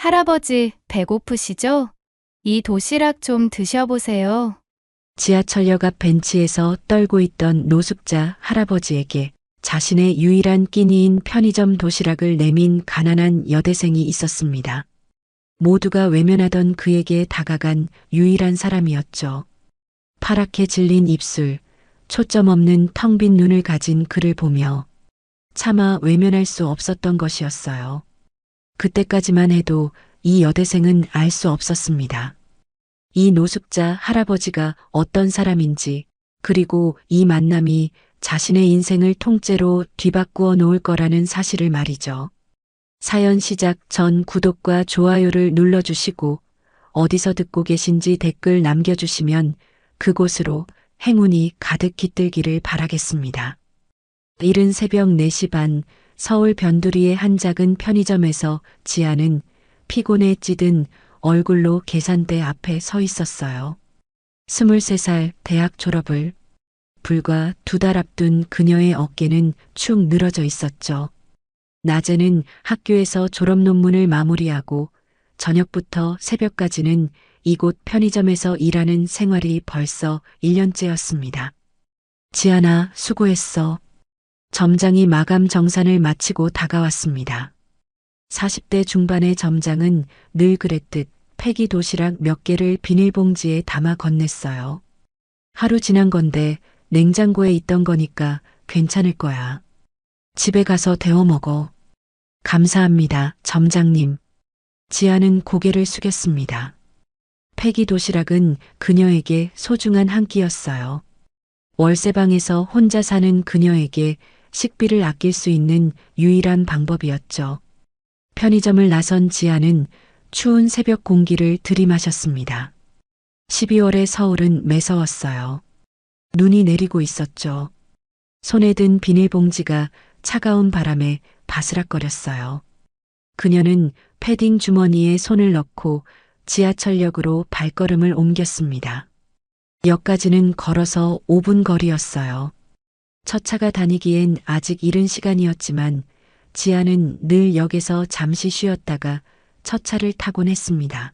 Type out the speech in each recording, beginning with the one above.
할아버지, 배고프시죠? 이 도시락 좀 드셔보세요. 지하철역 앞 벤치에서 떨고 있던 노숙자 할아버지에게 자신의 유일한 끼니인 편의점 도시락을 내민 가난한 여대생이 있었습니다. 모두가 외면하던 그에게 다가간 유일한 사람이었죠. 파랗게 질린 입술, 초점 없는 텅 빈 눈을 가진 그를 보며 차마 외면할 수 없었던 것이었어요. 그때까지만 해도 이 여대생은 알 수 없었습니다. 이 노숙자 할아버지가 어떤 사람인지, 그리고 이 만남이 자신의 인생을 통째로 뒤바꾸어 놓을 거라는 사실을 말이죠. 사연 시작 전 구독과 좋아요를 눌러주시고 어디서 듣고 계신지 댓글 남겨주시면 그곳으로 행운이 가득 깃들기를 바라겠습니다. 이른 새벽 4시 반 서울 변두리의 한 작은 편의점에서 지아는 피곤에 찌든 얼굴로 계산대 앞에 서 있었어요. 23살 대학 졸업을 불과 2달 앞둔 그녀의 어깨는 축 늘어져 있었죠. 낮에는 학교에서 졸업 논문을 마무리하고 저녁부터 새벽까지는 이곳 편의점에서 일하는 생활이 벌써 1년째였습니다. 지아나, 수고했어. 점장이 마감 정산을 마치고 다가왔습니다. 40대 중반의 점장은 늘 그랬듯 폐기 도시락 몇 개를 비닐봉지에 담아 건넸어요. 하루 지난 건데 냉장고에 있던 거니까 괜찮을 거야. 집에 가서 데워 먹어. 감사합니다, 점장님. 지아는 고개를 숙였습니다. 폐기 도시락은 그녀에게 소중한 한 끼였어요. 월세방에서 혼자 사는 그녀에게 식비를 아낄 수 있는 유일한 방법이었죠. 편의점을 나선 지아는 추운 새벽 공기를 들이마셨습니다. 12월의 서울은 매서웠어요. 눈이 내리고 있었죠. 손에 든 비닐봉지가 차가운 바람에 바스락거렸어요. 그녀는 패딩 주머니에 손을 넣고 지하철역으로 발걸음을 옮겼습니다. 역까지는 걸어서 5분 거리였어요. 첫 차가 다니기엔 아직 이른 시간이었지만 지아는 늘 역에서 잠시 쉬었다가 첫 차를 타곤 했습니다.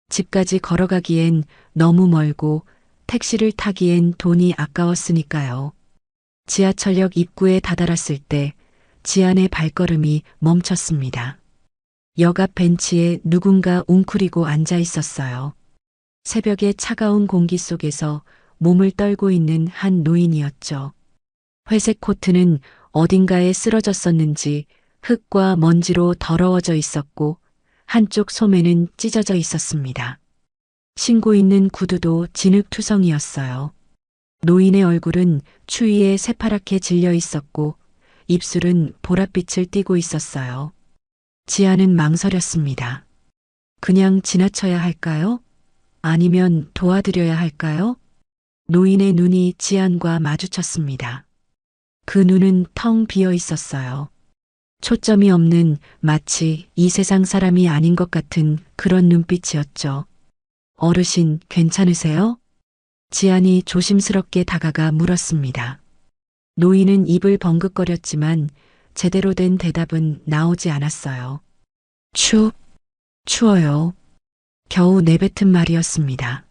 집까지 걸어가기엔 너무 멀고 택시를 타기엔 돈이 아까웠으니까요. 지하철역 입구에 다다랐을 때 지안의 발걸음이 멈췄습니다. 역 앞 벤치에 누군가 웅크리고 앉아 있었어요. 새벽의 차가운 공기 속에서 몸을 떨고 있는 한 노인이었죠. 회색 코트는 어딘가에 쓰러졌었는지 흙과 먼지로 더러워져 있었고 한쪽 소매는 찢어져 있었습니다. 신고 있는 구두도 진흙투성이었어요. 노인의 얼굴은 추위에 새파랗게 질려 있었고 입술은 보랏빛을 띠고 있었어요. 지아는 망설였습니다. 그냥 지나쳐야 할까요? 아니면 도와드려야 할까요? 노인의 눈이 지안과 마주쳤습니다. 그 눈은 텅 비어 있었어요. 초점이 없는 마치 이 세상 사람이 아닌 것 같은 그런 눈빛이었죠. 어르신, 괜찮으세요? 지안이 조심스럽게 다가가 물었습니다. 노인은 입을 벙긋거렸지만 제대로 된 대답은 나오지 않았어요. 추워요. 겨우 내뱉은 말이었습니다.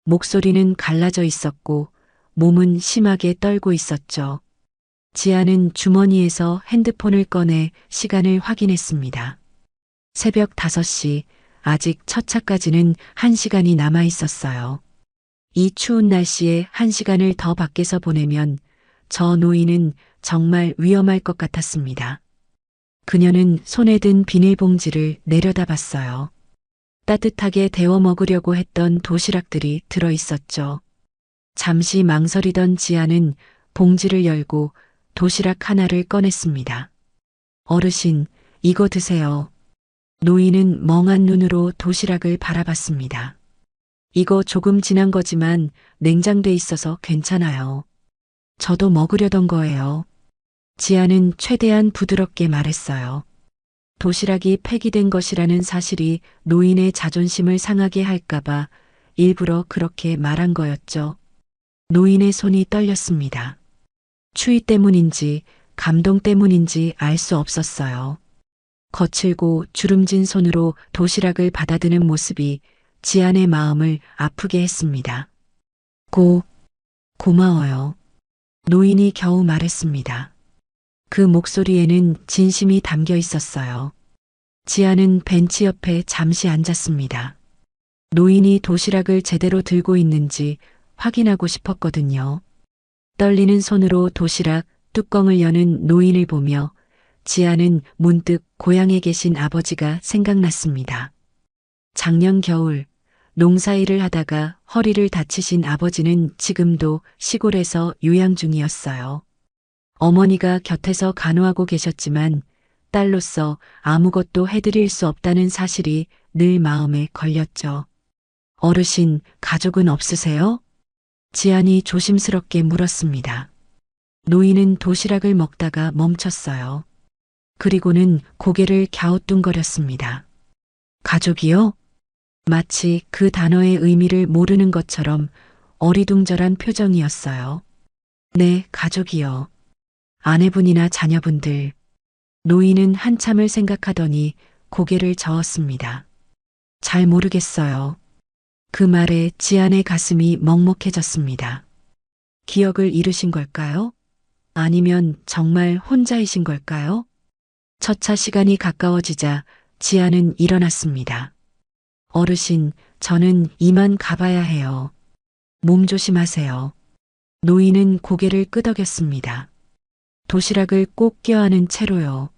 목소리는 갈라져 있었고 몸은 심하게 떨고 있었죠. 지아는 주머니에서 핸드폰을 꺼내 시간을 확인했습니다. 새벽 5시, 아직 첫 차까지는 1시간이 남아 있었어요. 이 추운 날씨에 1시간을 더 밖에서 보내면 저 노인은 정말 위험할 것 같았습니다. 그녀는 손에 든 비닐봉지를 내려다봤어요. 따뜻하게 데워 먹으려고 했던 도시락들이 들어 있었죠. 잠시 망설이던 지아는 봉지를 열고 도시락 하나를 꺼냈습니다. 어르신, 이거 드세요. 노인은 멍한 눈으로 도시락을 바라봤습니다. 이거 조금 지난 거지만 냉장돼 있어서 괜찮아요. 저도 먹으려던 거예요. 지아는 최대한 부드럽게 말했어요. 도시락이 폐기된 것이라는 사실이 노인의 자존심을 상하게 할까봐 일부러 그렇게 말한 거였죠. 노인의 손이 떨렸습니다. 추위 때문인지 감동 때문인지 알 수 없었어요. 거칠고 주름진 손으로 도시락을 받아드는 모습이 지안의 마음을 아프게 했습니다. 고마워요. 노인이 겨우 말했습니다. 그 목소리에는 진심이 담겨 있었어요. 지안은 벤치 옆에 잠시 앉았습니다. 노인이 도시락을 제대로 들고 있는지 확인하고 싶었거든요. 떨리는 손으로 도시락 뚜껑을 여는 노인을 보며 지안은 문득 고향에 계신 아버지가 생각났습니다. 작년 겨울 농사일을 하다가 허리를 다치신 아버지는 지금도 시골에서 요양 중이었어요. 어머니가 곁에서 간호하고 계셨지만 딸로서 아무것도 해드릴 수 없다는 사실이 늘 마음에 걸렸죠. 어르신, 가족은 없으세요? 지안이 조심스럽게 물었습니다. 노인은 도시락을 먹다가 멈췄어요. 그리고는 고개를 갸우뚱거렸습니다. 가족이요? 마치 그 단어의 의미를 모르는 것처럼 어리둥절한 표정이었어요. 네, 가족이요. 아내분이나 자녀분들. 노인은 한참을 생각하더니 고개를 저었습니다. 잘 모르겠어요. 그 말에 지안의 가슴이 먹먹해졌습니다. 기억을 잃으신 걸까요? 아니면 정말 혼자이신 걸까요? 첫차 시간이 가까워지자 지안은 일어났습니다. 어르신, 저는 이만 가봐야 해요. 몸 조심하세요. 노인은 고개를 끄덕였습니다. 도시락을 꼭 껴안은 채로요.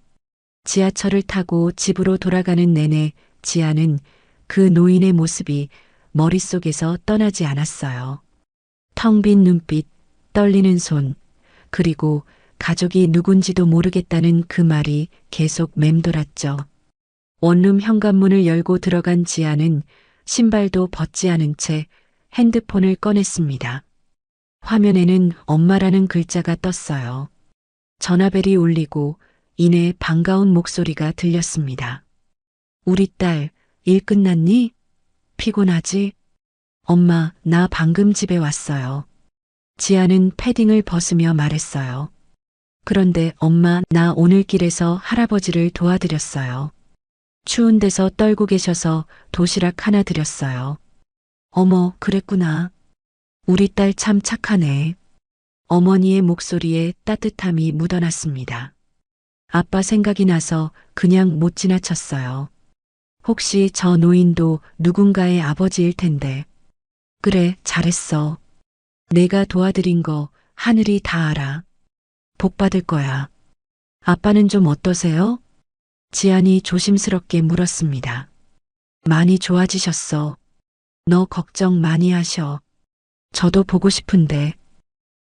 지하철을 타고 집으로 돌아가는 내내 지안은 그 노인의 모습이 머릿속에서 떠나지 않았어요. 텅 빈 눈빛, 떨리는 손, 그리고 가족이 누군지도 모르겠다는 그 말이 계속 맴돌았죠. 원룸 현관문을 열고 들어간 지안은 신발도 벗지 않은 채 핸드폰을 꺼냈습니다. 화면에는 엄마라는 글자가 떴어요. 전화벨이 울리고 이내 반가운 목소리가 들렸습니다. 우리 딸, 일 끝났니? 피곤하지? 엄마, 나 방금 집에 왔어요. 지안은 패딩을 벗으며 말했어요. 그런데 엄마, 나 오늘 길에서 할아버지를 도와드렸어요. 추운 데서 떨고 계셔서 도시락 하나 드렸어요. 어머, 그랬구나. 우리 딸 참 착하네. 어머니의 목소리에 따뜻함이 묻어났습니다. 아빠 생각이 나서 그냥 못 지나쳤어요. 혹시 저 노인도 누군가의 아버지일 텐데. 그래, 잘했어. 내가 도와드린 거 하늘이 다 알아. 복 받을 거야. 아빠는 좀 어떠세요? 지안이 조심스럽게 물었습니다. 많이 좋아지셨어. 너 걱정 많이 하셔. 저도 보고 싶은데.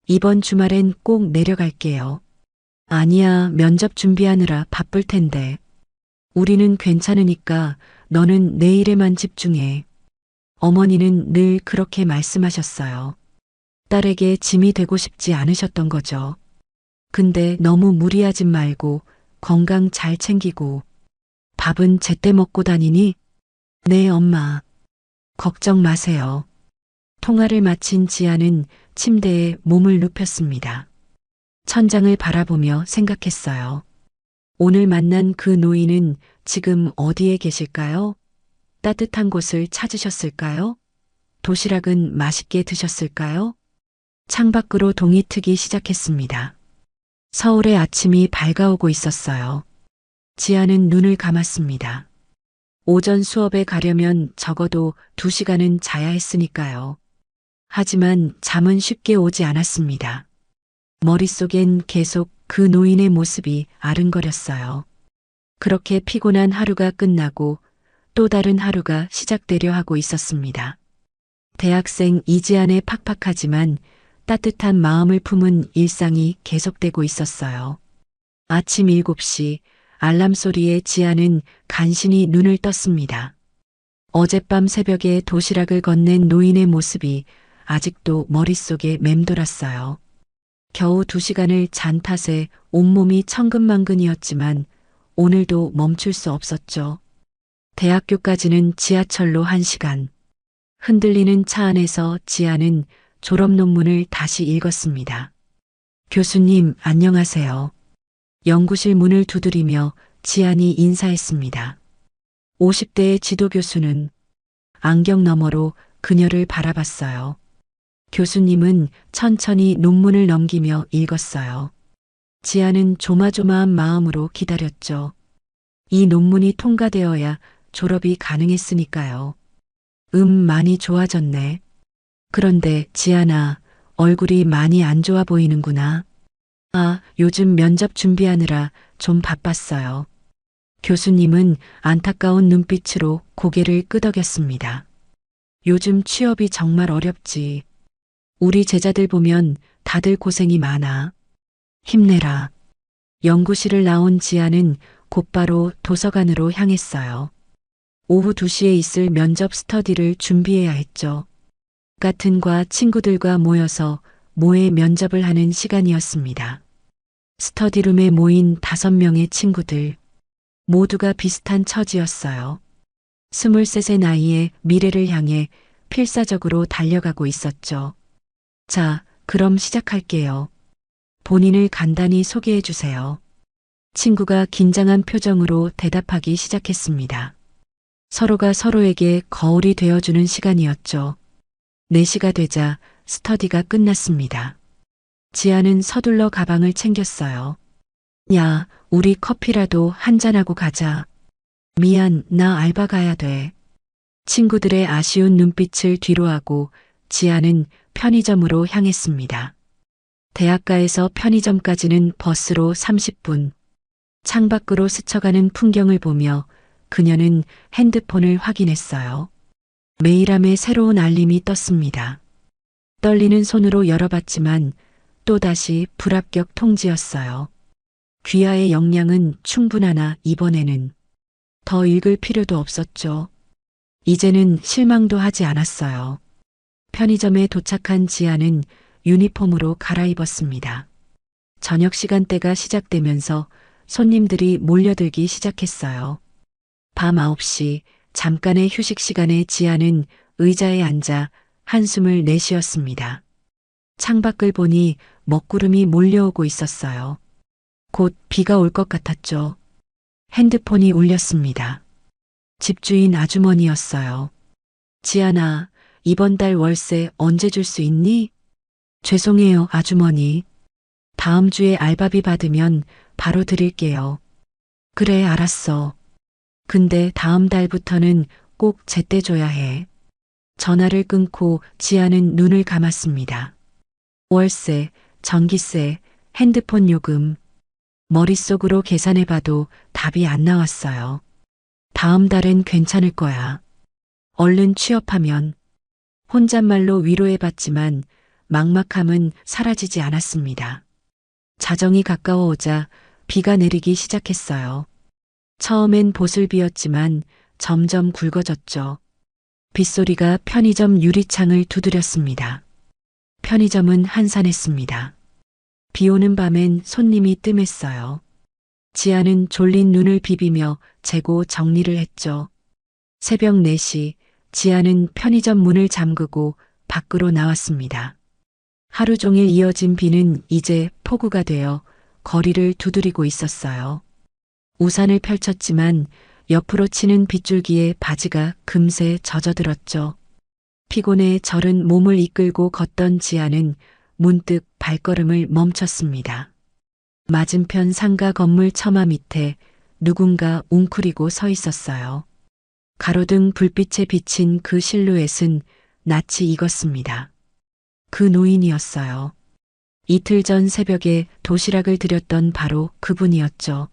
이번 주말엔 꼭 내려갈게요. 아니야, 면접 준비하느라 바쁠 텐데. 우리는 괜찮으니까 너는 내 일에만 집중해. 어머니는 늘 그렇게 말씀하셨어요. 딸에게 짐이 되고 싶지 않으셨던 거죠. 근데 너무 무리하지 말고 건강 잘 챙기고. 밥은 제때 먹고 다니니? 네, 엄마. 걱정 마세요. 통화를 마친 지아는 침대에 몸을 눕혔습니다. 천장을 바라보며 생각했어요. 오늘 만난 그 노인은 지금 어디에 계실까요? 따뜻한 곳을 찾으셨을까요? 도시락은 맛있게 드셨을까요? 창밖으로 동이 트기 시작했습니다. 서울의 아침이 밝아오고 있었어요. 지아는 눈을 감았습니다. 오전 수업에 가려면 적어도 2시간은 자야 했으니까요. 하지만 잠은 쉽게 오지 않았습니다. 머릿속엔 계속 그 노인의 모습이 아른거렸어요. 그렇게 피곤한 하루가 끝나고 또 다른 하루가 시작되려 하고 있었습니다. 대학생 이지안의 팍팍하지만 따뜻한 마음을 품은 일상이 계속되고 있었어요. 아침 7시 알람 소리에 지안은 간신히 눈을 떴습니다. 어젯밤 새벽에 도시락을 건넨 노인의 모습이 아직도 머릿속에 맴돌았어요. 겨우 2시간을 잔 탓에 온몸이 천근만근이었지만 오늘도 멈출 수 없었죠. 대학교까지는 지하철로 1시간. 흔들리는 차 안에서 지아는 졸업 논문을 다시 읽었습니다. 교수님, 안녕하세요. 연구실 문을 두드리며 지안이 인사했습니다. 50대의 지도교수는 안경 너머로 그녀를 바라봤어요. 교수님은 천천히 논문을 넘기며 읽었어요. 지안은 조마조마한 마음으로 기다렸죠. 이 논문이 통과되어야 졸업이 가능했으니까요. 많이 좋아졌네. 그런데 지안아, 얼굴이 많이 안 좋아 보이는구나. 아, 요즘 면접 준비하느라 좀 바빴어요. 교수님은 안타까운 눈빛으로 고개를 끄덕였습니다. 요즘 취업이 정말 어렵지. 우리 제자들 보면 다들 고생이 많아. 힘내라. 연구실을 나온 지아는 곧바로 도서관으로 향했어요. 오후 2시에 있을 면접 스터디를 준비해야 했죠. 같은 과 친구들과 모여서 모의 면접을 하는 시간이었습니다. 스터디룸에 모인 5명의 친구들. 모두가 비슷한 처지였어요. 23의 나이에 미래를 향해 필사적으로 달려가고 있었죠. 자, 그럼 시작할게요. 본인을 간단히 소개해 주세요. 친구가 긴장한 표정으로 대답하기 시작했습니다. 서로가 서로에게 거울이 되어주는 시간이었죠. 4시가 되자 스터디가 끝났습니다. 지아는 서둘러 가방을 챙겼어요. 야, 우리 커피라도 한잔하고 가자. 미안, 나 알바 가야 돼. 친구들의 아쉬운 눈빛을 뒤로하고 지아는 편의점으로 향했습니다. 대학가에서 편의점까지는 버스로 30분. 창밖으로 스쳐가는 풍경을 보며 그녀는 핸드폰을 확인했어요. 메일함에 새로운 알림이 떴습니다. 떨리는 손으로 열어봤지만 또다시 불합격 통지였어요. 귀하의 역량은 충분하나 이번에는 더 읽을 필요도 없었죠. 이제는 실망도 하지 않았어요. 편의점에 도착한 지아는 유니폼으로 갈아입었습니다. 저녁 시간대가 시작되면서 손님들이 몰려들기 시작했어요. 밤 9시 잠깐의 휴식 시간에 지아는 의자에 앉아 한숨을 내쉬었습니다. 창밖을 보니 먹구름이 몰려오고 있었어요. 곧 비가 올 것 같았죠. 핸드폰이 울렸습니다. 집주인 아주머니였어요. 지아나, 이번 달 월세 언제 줄 수 있니? 죄송해요, 아주머니. 다음 주에 알바비 받으면 바로 드릴게요. 그래, 알았어. 근데 다음 달부터는 꼭 제때 줘야 해. 전화를 끊고 지아는 눈을 감았습니다. 월세, 전기세, 핸드폰 요금. 머릿속으로 계산해봐도 답이 안 나왔어요. 다음 달엔 괜찮을 거야. 얼른 취업하면. 혼잣말로 위로해봤지만 막막함은 사라지지 않았습니다. 자정이 가까워오자 비가 내리기 시작했어요. 처음엔 보슬비였지만 점점 굵어졌죠. 빗소리가 편의점 유리창을 두드렸습니다. 편의점은 한산했습니다. 비 오는 밤엔 손님이 뜸했어요. 지아는 졸린 눈을 비비며 재고 정리를 했죠. 새벽 4시 지아는 편의점 문을 잠그고 밖으로 나왔습니다. 하루 종일 이어진 비는 이제 폭우가 되어 거리를 두드리고 있었어요. 우산을 펼쳤지만 옆으로 치는 빗줄기에 바지가 금세 젖어들었죠. 피곤해 절은 몸을 이끌고 걷던 지아는 문득 발걸음을 멈췄습니다. 맞은편 상가 건물 처마 밑에 누군가 웅크리고 서 있었어요. 가로등 불빛에 비친 그 실루엣은 낯이 익었습니다. 그 노인이었어요. 이틀 전 새벽에 도시락을 드렸던 바로 그분이었죠.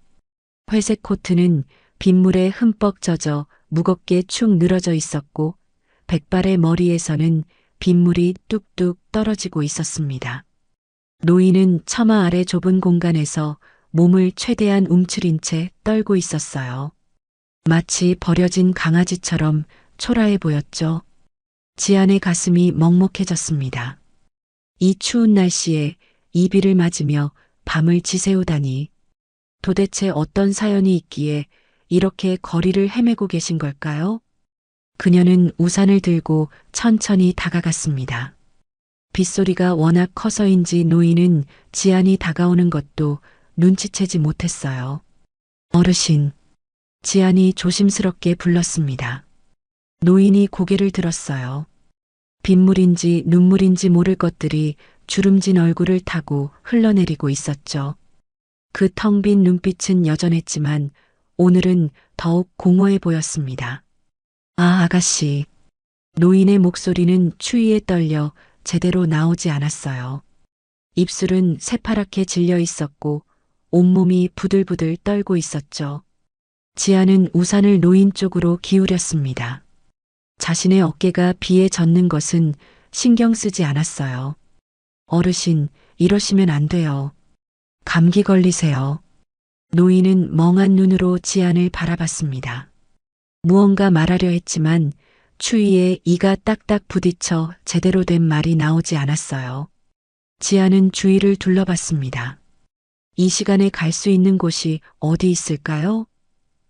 회색 코트는 빗물에 흠뻑 젖어 무겁게 축 늘어져 있었고 백발의 머리에서는 빗물이 뚝뚝 떨어지고 있었습니다. 노인은 처마 아래 좁은 공간에서 몸을 최대한 움츠린 채 떨고 있었어요. 마치 버려진 강아지처럼 초라해 보였죠. 지안의 가슴이 먹먹해졌습니다. 이 추운 날씨에 이 비를 맞으며 밤을 지새우다니 도대체 어떤 사연이 있기에 이렇게 거리를 헤매고 계신 걸까요? 그녀는 우산을 들고 천천히 다가갔습니다. 빗소리가 워낙 커서인지 노인은 지안이 다가오는 것도 눈치채지 못했어요. 어르신. 지안이 조심스럽게 불렀습니다. 노인이 고개를 들었어요. 빗물인지 눈물인지 모를 것들이 주름진 얼굴을 타고 흘러내리고 있었죠. 그 텅 빈 눈빛은 여전했지만 오늘은 더욱 공허해 보였습니다. 아, 아가씨. 노인의 목소리는 추위에 떨려 제대로 나오지 않았어요. 입술은 새파랗게 질려 있었고 온몸이 부들부들 떨고 있었죠. 지아는 우산을 노인 쪽으로 기울였습니다. 자신의 어깨가 비에 젖는 것은 신경 쓰지 않았어요. 어르신, 이러시면 안 돼요. 감기 걸리세요. 노인은 멍한 눈으로 지안을 바라봤습니다. 무언가 말하려 했지만 추위에 이가 딱딱 부딪혀 제대로 된 말이 나오지 않았어요. 지안은 주위를 둘러봤습니다. 이 시간에 갈 수 있는 곳이 어디 있을까요?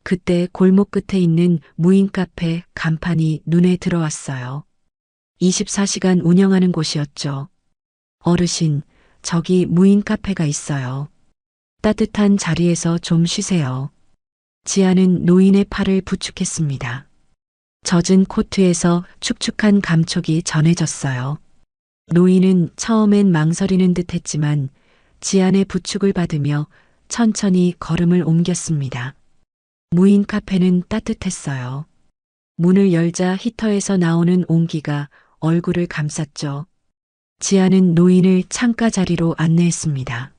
그때 골목 끝에 있는 무인 카페 간판이 눈에 들어왔어요. 24시간 운영하는 곳이었죠. 어르신, 저기 무인 카페가 있어요. 따뜻한 자리에서 좀 쉬세요. 지아는 노인의 팔을 부축했습니다. 젖은 코트에서 축축한 감촉이 전해졌어요. 노인은 처음엔 망설이는 듯 했지만 지안의 부축을 받으며 천천히 걸음을 옮겼습니다. 무인 카페는 따뜻했어요. 문을 열자 히터에서 나오는 온기가 얼굴을 감쌌죠. 지아는 노인을 창가 자리로 안내했습니다.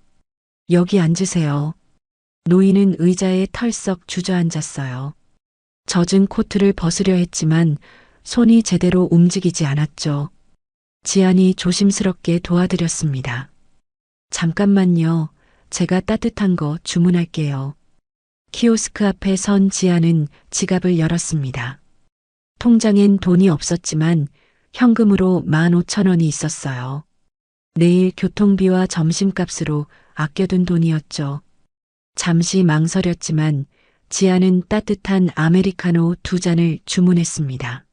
여기 앉으세요. 노인은 의자에 털썩 주저앉았어요. 젖은 코트를 벗으려 했지만 손이 제대로 움직이지 않았죠. 지안이 조심스럽게 도와드렸습니다. 잠깐만요. 제가 따뜻한 거 주문할게요. 키오스크 앞에 선 지안은 지갑을 열었습니다. 통장엔 돈이 없었지만 현금으로 15,000원이 있었어요. 내일 교통비와 점심값으로 아껴둔 돈이었죠. 잠시 망설였지만 지아는 따뜻한 아메리카노 2잔을 주문했습니다.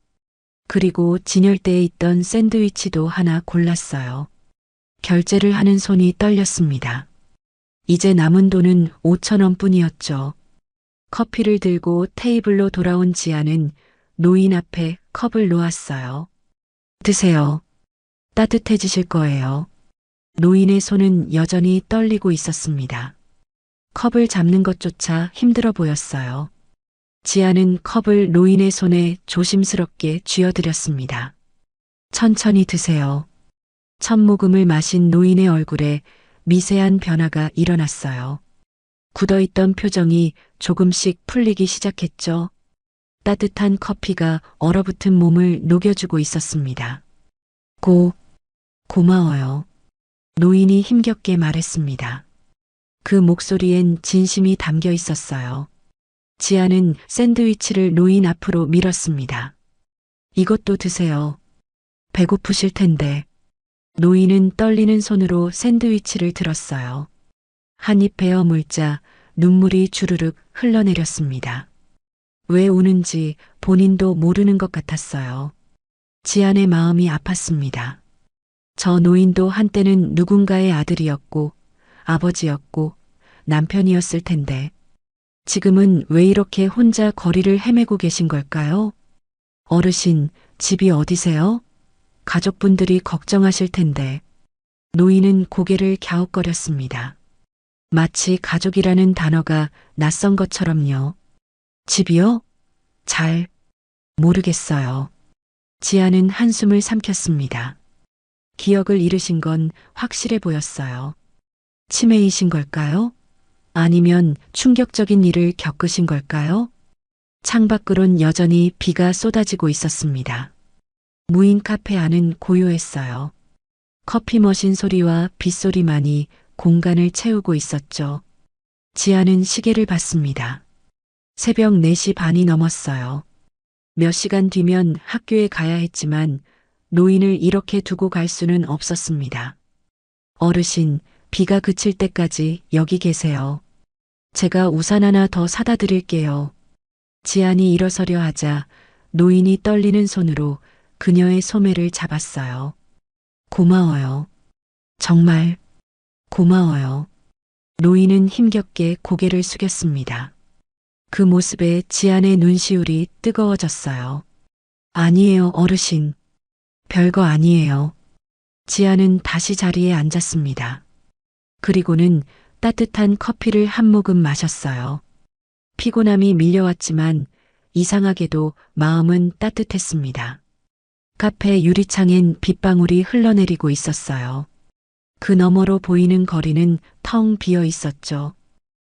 그리고 진열대에 있던 샌드위치도 하나 골랐어요. 결제를 하는 손이 떨렸습니다. 이제 남은 돈은 5,000원 뿐이었죠. 커피를 들고 테이블로 돌아온 지아는 노인 앞에 컵을 놓았어요. 드세요. 따뜻해지실 거예요. 노인의 손은 여전히 떨리고 있었습니다. 컵을 잡는 것조차 힘들어 보였어요. 지아는 컵을 노인의 손에 조심스럽게 쥐어드렸습니다. 천천히 드세요. 첫 모금을 마신 노인의 얼굴에 미세한 변화가 일어났어요. 굳어있던 표정이 조금씩 풀리기 시작했죠. 따뜻한 커피가 얼어붙은 몸을 녹여주고 있었습니다. 고마워요. 노인이 힘겹게 말했습니다. 그 목소리엔 진심이 담겨 있었어요. 지아는 샌드위치를 노인 앞으로 밀었습니다. 이것도 드세요. 배고프실 텐데. 노인은 떨리는 손으로 샌드위치를 들었어요. 한 입 베어 물자 눈물이 주르륵 흘러내렸습니다. 왜 우는지 본인도 모르는 것 같았어요. 지안의 마음이 아팠습니다. 저 노인도 한때는 누군가의 아들이었고 아버지였고 남편이었을 텐데 지금은 왜 이렇게 혼자 거리를 헤매고 계신 걸까요? 어르신, 집이 어디세요? 가족분들이 걱정하실 텐데. 노인은 고개를 갸웃거렸습니다. 마치 가족이라는 단어가 낯선 것처럼요. 집이요? 잘 모르겠어요. 지아는 한숨을 삼켰습니다. 기억을 잃으신 건 확실해 보였어요. 치매이신 걸까요? 아니면 충격적인 일을 겪으신 걸까요? 창밖으론 여전히 비가 쏟아지고 있었습니다. 무인 카페 안은 고요했어요. 커피 머신 소리와 빗소리만이 공간을 채우고 있었죠. 지아는 시계를 봤습니다. 새벽 4시 반이 넘었어요. 몇 시간 뒤면 학교에 가야 했지만 노인을 이렇게 두고 갈 수는 없었습니다. 어르신, 비가 그칠 때까지 여기 계세요. 제가 우산 하나 더 사다 드릴게요. 지안이 일어서려 하자 노인이 떨리는 손으로 그녀의 소매를 잡았어요. 고마워요. 정말 고마워요. 노인은 힘겹게 고개를 숙였습니다. 그 모습에 지안의 눈시울이 뜨거워졌어요. 아니에요, 어르신. 별거 아니에요. 지안은 다시 자리에 앉았습니다. 그리고는 따뜻한 커피를 한 모금 마셨어요. 피곤함이 밀려왔지만 이상하게도 마음은 따뜻했습니다. 카페 유리창엔 빗방울이 흘러내리고 있었어요. 그 너머로 보이는 거리는 텅 비어 있었죠.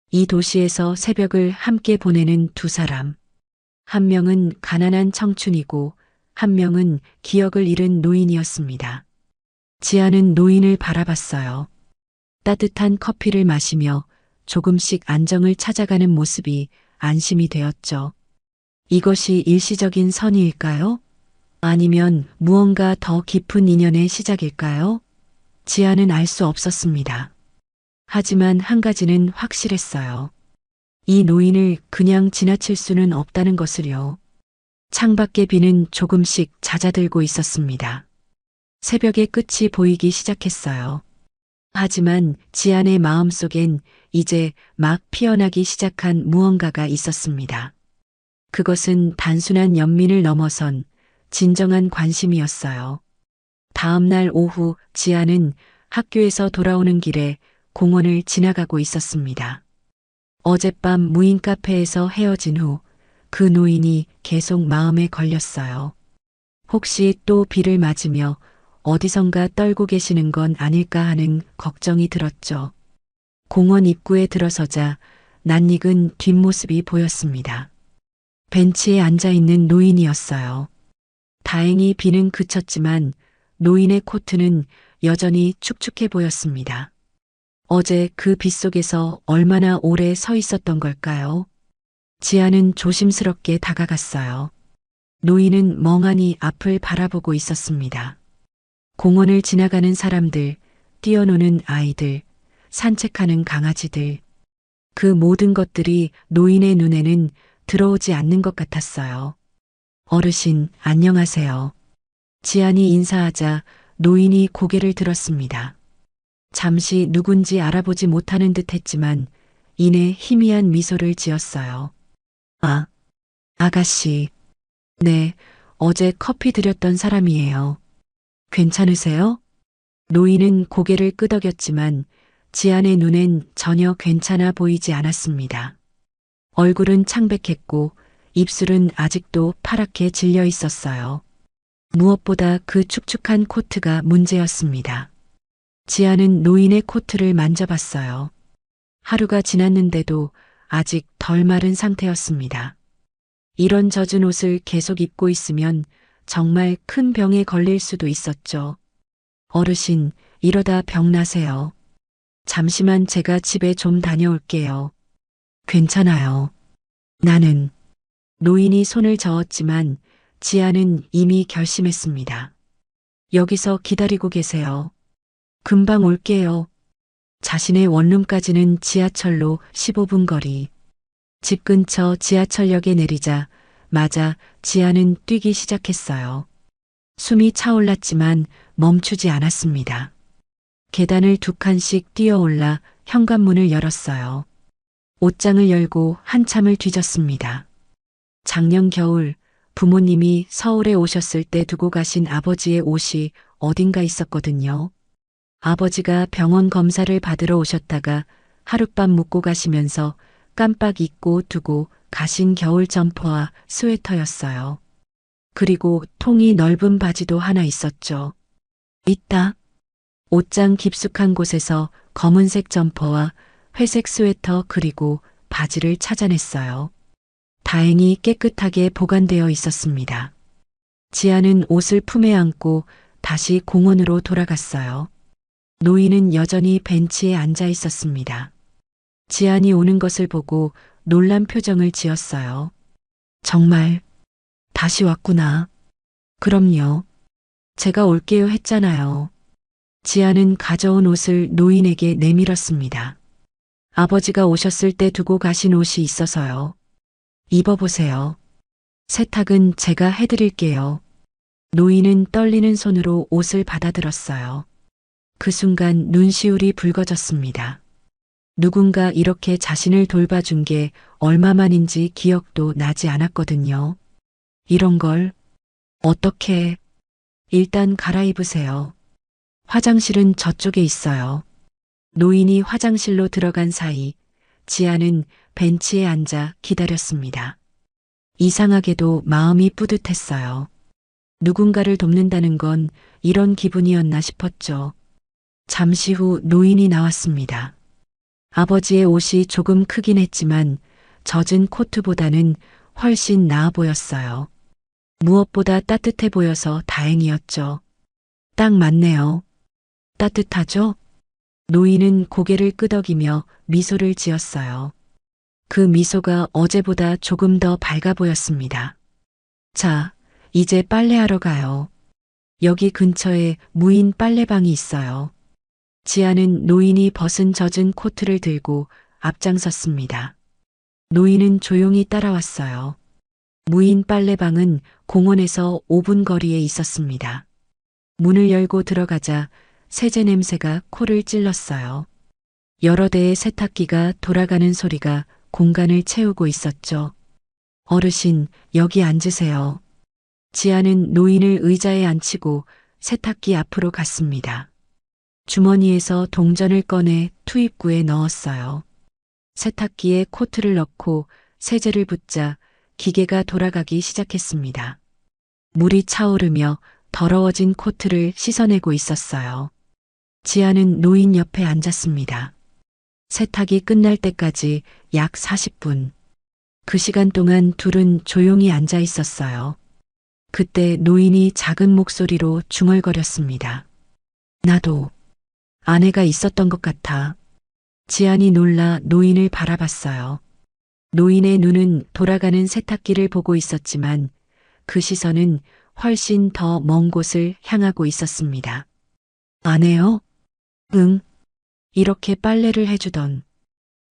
이 도시에서 새벽을 함께 보내는 두 사람. 한 명은 가난한 청춘이고 한 명은 기억을 잃은 노인이었습니다. 지아는 노인을 바라봤어요. 따뜻한 커피를 마시며 조금씩 안정을 찾아가는 모습이 안심이 되었죠. 이것이 일시적인 선의일까요? 아니면 무언가 더 깊은 인연의 시작일까요? 지아는 알 수 없었습니다. 하지만 한 가지는 확실했어요. 이 노인을 그냥 지나칠 수는 없다는 것을요. 창밖의 비는 조금씩 잦아들고 있었습니다. 새벽의 끝이 보이기 시작했어요. 하지만 지안의 마음속엔 이제 막 피어나기 시작한 무언가가 있었습니다. 그것은 단순한 연민을 넘어선 진정한 관심이었어요. 다음 날 오후 지안은 학교에서 돌아오는 길에 공원을 지나가고 있었습니다. 어젯밤 무인 카페에서 헤어진 후 그 노인이 계속 마음에 걸렸어요. 혹시 또 비를 맞으며 어디선가 떨고 계시는 건 아닐까 하는 걱정이 들었죠. 공원 입구에 들어서자 낯익은 뒷모습이 보였습니다. 벤치에 앉아있는 노인이었어요. 다행히 비는 그쳤지만 노인의 코트는 여전히 축축해 보였습니다. 어제 그 빗속에서 얼마나 오래 서 있었던 걸까요? 지아는 조심스럽게 다가갔어요. 노인은 멍하니 앞을 바라보고 있었습니다. 공원을 지나가는 사람들, 뛰어노는 아이들, 산책하는 강아지들. 그 모든 것들이 노인의 눈에는 들어오지 않는 것 같았어요. 어르신, 안녕하세요. 지안이 인사하자 노인이 고개를 들었습니다. 잠시 누군지 알아보지 못하는 듯 했지만 이내 희미한 미소를 지었어요. 아, 아가씨. 네, 어제 커피 드렸던 사람이에요. 괜찮으세요? 노인은 고개를 끄덕였지만 지안의 눈엔 전혀 괜찮아 보이지 않았습니다. 얼굴은 창백했고 입술은 아직도 파랗게 질려 있었어요. 무엇보다 그 축축한 코트가 문제였습니다. 지안은 노인의 코트를 만져봤어요. 하루가 지났는데도 아직 덜 마른 상태였습니다. 이런 젖은 옷을 계속 입고 있으면 정말 큰 병에 걸릴 수도 있었죠. 어르신, 이러다 병 나세요. 잠시만 제가 집에 좀 다녀올게요. 괜찮아요. 나는. 노인이 손을 저었지만 지아는 이미 결심했습니다. 여기서 기다리고 계세요. 금방 올게요. 자신의 원룸까지는 지하철로 15분 거리. 집 근처 지하철역에 내리자마자 지아는 뛰기 시작했어요. 숨이 차올랐지만 멈추지 않았습니다. 계단을 두 칸씩 뛰어올라 현관문을 열었어요. 옷장을 열고 한참을 뒤졌습니다. 작년 겨울 부모님이 서울에 오셨을 때 두고 가신 아버지의 옷이 어딘가 있었거든요. 아버지가 병원 검사를 받으러 오셨다가 하룻밤 묵고 가시면서 깜빡 잊고 두고 가신 겨울 점퍼와 스웨터였어요. 그리고 통이 넓은 바지도 하나 있었죠. 있다. 옷장 깊숙한 곳에서 검은색 점퍼와 회색 스웨터 그리고 바지를 찾아냈어요. 다행히 깨끗하게 보관되어 있었습니다. 지아는 옷을 품에 안고 다시 공원으로 돌아갔어요. 노인은 여전히 벤치에 앉아 있었습니다. 지안이 오는 것을 보고 놀란 표정을 지었어요. 정말 다시 왔구나. 그럼요. 제가 올게요 했잖아요. 지안은 가져온 옷을 노인에게 내밀었습니다. 아버지가 오셨을 때 두고 가신 옷이 있어서요. 입어보세요. 세탁은 제가 해드릴게요. 노인은 떨리는 손으로 옷을 받아들었어요. 그 순간 눈시울이 붉어졌습니다. 누군가 이렇게 자신을 돌봐준 게 얼마만인지 기억도 나지 않았거든요. 이런 걸 어떻게 일단 갈아입으세요. 화장실은 저쪽에 있어요. 노인이 화장실로 들어간 사이 지아는 벤치에 앉아 기다렸습니다. 이상하게도 마음이 뿌듯했어요. 누군가를 돕는다는 건 이런 기분이었나 싶었죠. 잠시 후 노인이 나왔습니다. 아버지의 옷이 조금 크긴 했지만 젖은 코트보다는 훨씬 나아 보였어요. 무엇보다 따뜻해 보여서 다행이었죠. 딱 맞네요. 따뜻하죠? 노인은 고개를 끄덕이며 미소를 지었어요. 그 미소가 어제보다 조금 더 밝아 보였습니다. 자, 이제 빨래하러 가요. 여기 근처에 무인 빨래방이 있어요. 지아는 노인이 벗은 젖은 코트를 들고 앞장섰습니다. 노인은 조용히 따라왔어요. 무인 빨래방은 공원에서 5분 거리에 있었습니다. 문을 열고 들어가자 세제 냄새가 코를 찔렀어요. 여러 대의 세탁기가 돌아가는 소리가 공간을 채우고 있었죠. 어르신, 여기 앉으세요. 지아는 노인을 의자에 앉히고 세탁기 앞으로 갔습니다. 주머니에서 동전을 꺼내 투입구에 넣었어요. 세탁기에 코트를 넣고 세제를 붓자 기계가 돌아가기 시작했습니다. 물이 차오르며 더러워진 코트를 씻어내고 있었어요. 지아는 노인 옆에 앉았습니다. 세탁이 끝날 때까지 약 40분. 그 시간 동안 둘은 조용히 앉아 있었어요. 그때 노인이 작은 목소리로 중얼거렸습니다. 나도 아내가 있었던 것 같아. 지안이 놀라 노인을 바라봤어요. 노인의 눈은 돌아가는 세탁기를 보고 있었지만 그 시선은 훨씬 더 먼 곳을 향하고 있었습니다. 아내요? 응. 이렇게 빨래를 해주던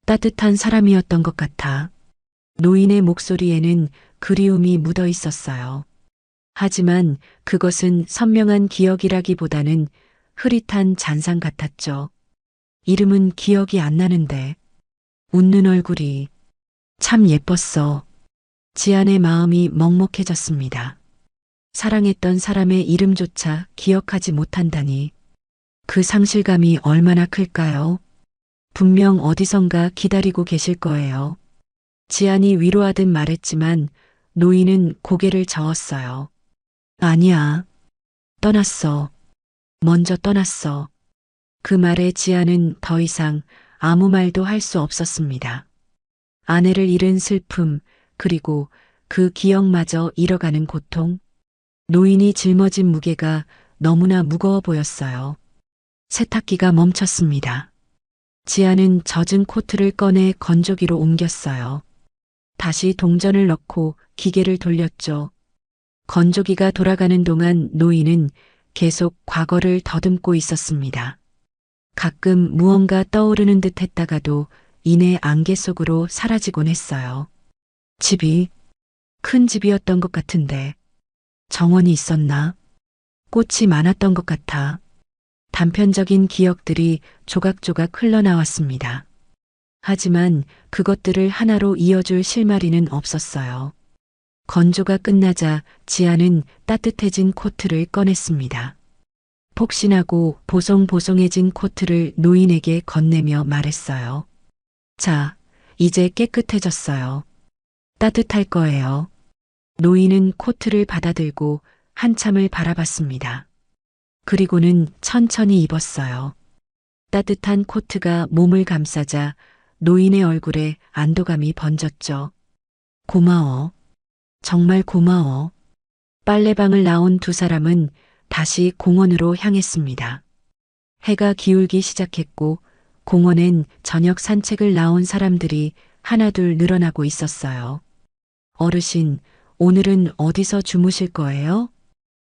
따뜻한 사람이었던 것 같아. 노인의 목소리에는 그리움이 묻어 있었어요. 하지만 그것은 선명한 기억이라기보다는 흐릿한 잔상 같았죠. 이름은 기억이 안 나는데 웃는 얼굴이 참 예뻤어. 지안의 마음이 먹먹해졌습니다. 사랑했던 사람의 이름조차 기억하지 못한다니 그 상실감이 얼마나 클까요? 분명 어디선가 기다리고 계실 거예요. 지안이 위로하듯 말했지만 노인은 고개를 저었어요. 아니야. 떠났어. 먼저 떠났어. 그 말에 지아는 더 이상 아무 말도 할 수 없었습니다. 아내를 잃은 슬픔, 그리고 그 기억마저 잃어가는 고통. 노인이 짊어진 무게가 너무나 무거워 보였어요. 세탁기가 멈췄습니다. 지아는 젖은 코트를 꺼내 건조기로 옮겼어요. 다시 동전을 넣고 기계를 돌렸죠. 건조기가 돌아가는 동안 노인은 계속 과거를 더듬고 있었습니다. 가끔 무언가 떠오르는 듯 했다가도 이내 안개 속으로 사라지곤 했어요. 집이 큰 집이었던 것 같은데 정원이 있었나? 꽃이 많았던 것 같아. 단편적인 기억들이 조각조각 흘러나왔습니다. 하지만 그것들을 하나로 이어줄 실마리는 없었어요. 건조가 끝나자 지아는 따뜻해진 코트를 꺼냈습니다. 폭신하고 보송보송해진 코트를 노인에게 건네며 말했어요. 자, 이제 깨끗해졌어요. 따뜻할 거예요. 노인은 코트를 받아들고 한참을 바라봤습니다. 그리고는 천천히 입었어요. 따뜻한 코트가 몸을 감싸자 노인의 얼굴에 안도감이 번졌죠. 고마워. 정말 고마워. 빨래방을 나온 두 사람은 다시 공원으로 향했습니다. 해가 기울기 시작했고 공원엔 저녁 산책을 나온 사람들이 하나둘 늘어나고 있었어요. 어르신, 오늘은 어디서 주무실 거예요?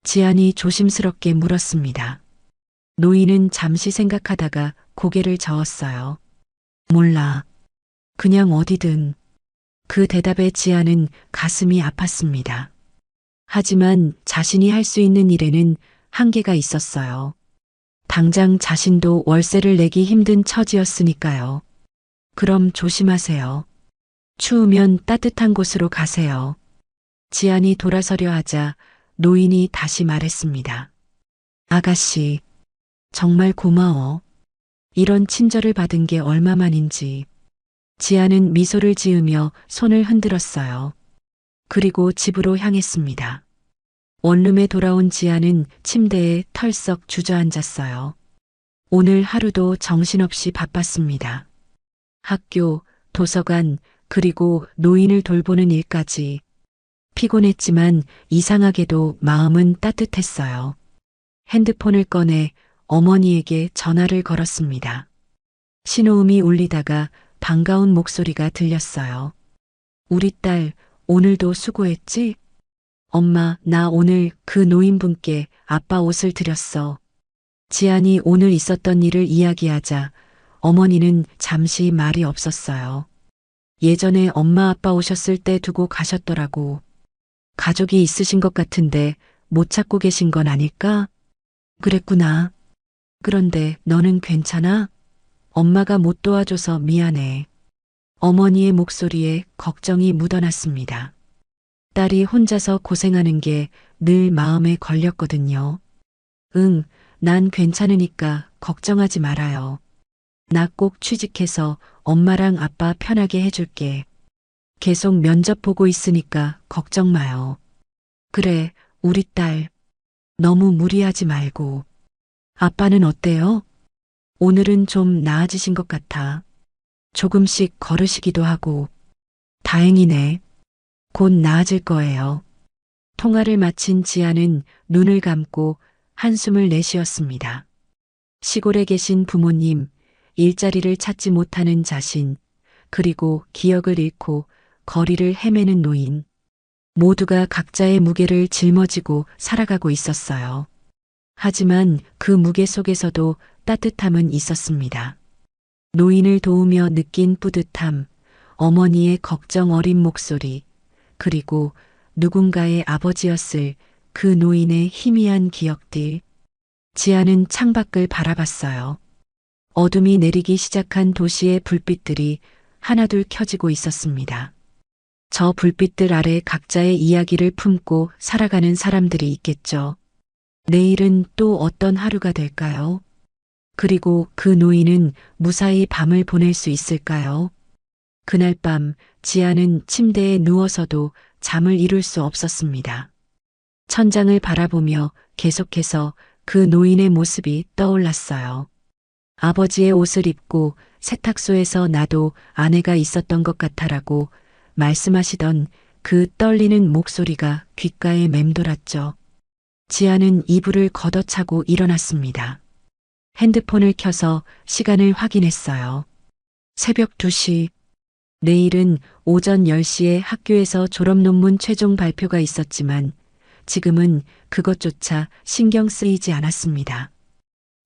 지안이 조심스럽게 물었습니다. 노인은 잠시 생각하다가 고개를 저었어요. 몰라. 그냥 어디든. 그 대답에 지아는 가슴이 아팠습니다. 하지만 자신이 할 수 있는 일에는 한계가 있었어요. 당장 자신도 월세를 내기 힘든 처지였으니까요. 그럼 조심하세요. 추우면 따뜻한 곳으로 가세요. 지안이 돌아서려 하자 노인이 다시 말했습니다. 아가씨, 정말 고마워. 이런 친절을 받은 게 얼마만인지. 지안은 미소를 지으며 손을 흔들었어요. 그리고 집으로 향했습니다. 원룸에 돌아온 지안은 침대에 털썩 주저앉았어요. 오늘 하루도 정신없이 바빴습니다. 학교, 도서관, 그리고 노인을 돌보는 일까지. 피곤했지만 이상하게도 마음은 따뜻했어요. 핸드폰을 꺼내 어머니에게 전화를 걸었습니다. 신호음이 울리다가 반가운 목소리가 들렸어요. 우리 딸, 오늘도 수고했지? 엄마, 나 오늘 그 노인분께 아빠 옷을 드렸어. 지안이 오늘 있었던 일을 이야기하자 어머니는 잠시 말이 없었어요. 예전에 엄마 아빠 오셨을 때 두고 가셨더라고. 가족이 있으신 것 같은데 못 찾고 계신 건 아닐까? 그랬구나. 그런데 너는 괜찮아? 엄마가 못 도와줘서 미안해. 어머니의 목소리에 걱정이 묻어났습니다. 딸이 혼자서 고생하는 게 늘 마음에 걸렸거든요. 응, 난 괜찮으니까 걱정하지 말아요. 나 꼭 취직해서 엄마랑 아빠 편하게 해줄게. 계속 면접 보고 있으니까 걱정 마요. 그래, 우리 딸. 너무 무리하지 말고. 아빠는 어때요? 오늘은 좀 나아지신 것 같아. 조금씩 걸으시기도 하고. 다행이네. 곧 나아질 거예요. 통화를 마친 지아는 눈을 감고 한숨을 내쉬었습니다. 시골에 계신 부모님, 일자리를 찾지 못하는 자신, 그리고 기억을 잃고 거리를 헤매는 노인. 모두가 각자의 무게를 짊어지고 살아가고 있었어요. 하지만 그 무게 속에서도 따뜻함은 있었습니다. 노인을 도우며 느낀 뿌듯함, 어머니의 걱정 어린 목소리, 그리고 누군가의 아버지였을 그 노인의 희미한 기억들. 지아는 창밖을 바라봤어요. 어둠이 내리기 시작한 도시의 불빛들이 하나둘 켜지고 있었습니다. 저 불빛들 아래 각자의 이야기를 품고 살아가는 사람들이 있겠죠. 내일은 또 어떤 하루가 될까요? 그리고 그 노인은 무사히 밤을 보낼 수 있을까요? 그날 밤 지아는 침대에 누워서도 잠을 이룰 수 없었습니다. 천장을 바라보며 계속해서 그 노인의 모습이 떠올랐어요. 아버지의 옷을 입고 세탁소에서 나도 아내가 있었던 것 같아라고 말씀하시던 그 떨리는 목소리가 귓가에 맴돌았죠. 지아는 이불을 걷어차고 일어났습니다. 핸드폰을 켜서 시간을 확인했어요. 새벽 2시. 내일은 오전 10시에 학교에서 졸업 논문 최종 발표가 있었지만 지금은 그것조차 신경 쓰이지 않았습니다.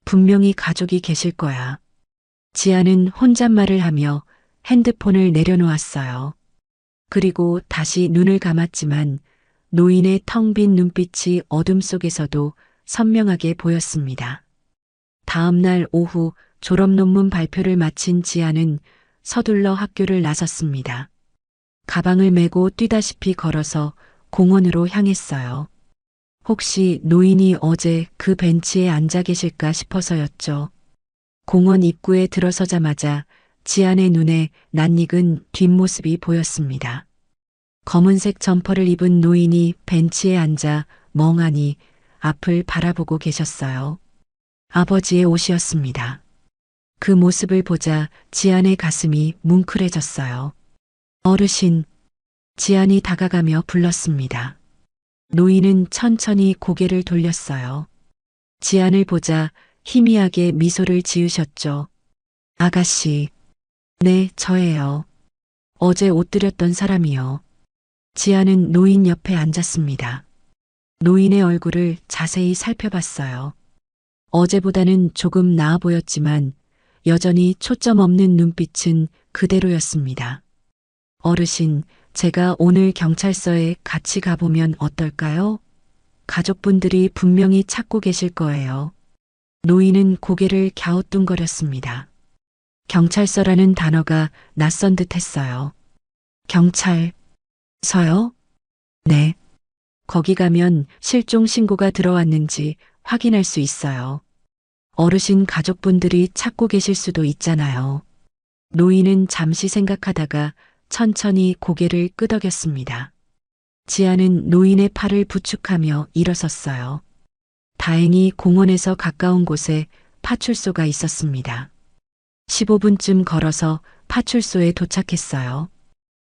분명히 가족이 계실 거야. 지아는 혼잣말을 하며 핸드폰을 내려놓았어요. 그리고 다시 눈을 감았지만 노인의 텅 빈 눈빛이 어둠 속에서도 선명하게 보였습니다. 다음 날 오후 졸업 논문 발표를 마친 지아는 서둘러 학교를 나섰습니다. 가방을 메고 뛰다시피 걸어서 공원으로 향했어요. 혹시 노인이 어제 그 벤치에 앉아 계실까 싶어서였죠. 공원 입구에 들어서자마자 지안의 눈에 낯익은 뒷모습이 보였습니다. 검은색 점퍼를 입은 노인이 벤치에 앉아 멍하니 앞을 바라보고 계셨어요. 아버지의 옷이었습니다. 그 모습을 보자 지안의 가슴이 뭉클해졌어요. 어르신, 지안이 다가가며 불렀습니다. 노인은 천천히 고개를 돌렸어요. 지안을 보자 희미하게 미소를 지으셨죠. 아가씨. 네, 저예요. 어제 옷 드렸던 사람이요. 지안은 노인 옆에 앉았습니다. 노인의 얼굴을 자세히 살펴봤어요. 어제보다는 조금 나아 보였지만 여전히 초점 없는 눈빛은 그대로였습니다. 어르신, 제가 오늘 경찰서에 같이 가보면 어떨까요? 가족분들이 분명히 찾고 계실 거예요. 노인은 고개를 갸우뚱거렸습니다. 경찰서라는 단어가 낯선 듯 했어요. 경찰서요? 네. 거기 가면 실종 신고가 들어왔는지 확인할 수 있어요. 어르신 가족분들이 찾고 계실 수도 있잖아요. 노인은 잠시 생각하다가 천천히 고개를 끄덕였습니다. 지아는 노인의 팔을 부축하며 일어섰어요. 다행히 공원에서 가까운 곳에 파출소가 있었습니다. 15분쯤 걸어서 파출소에 도착했어요.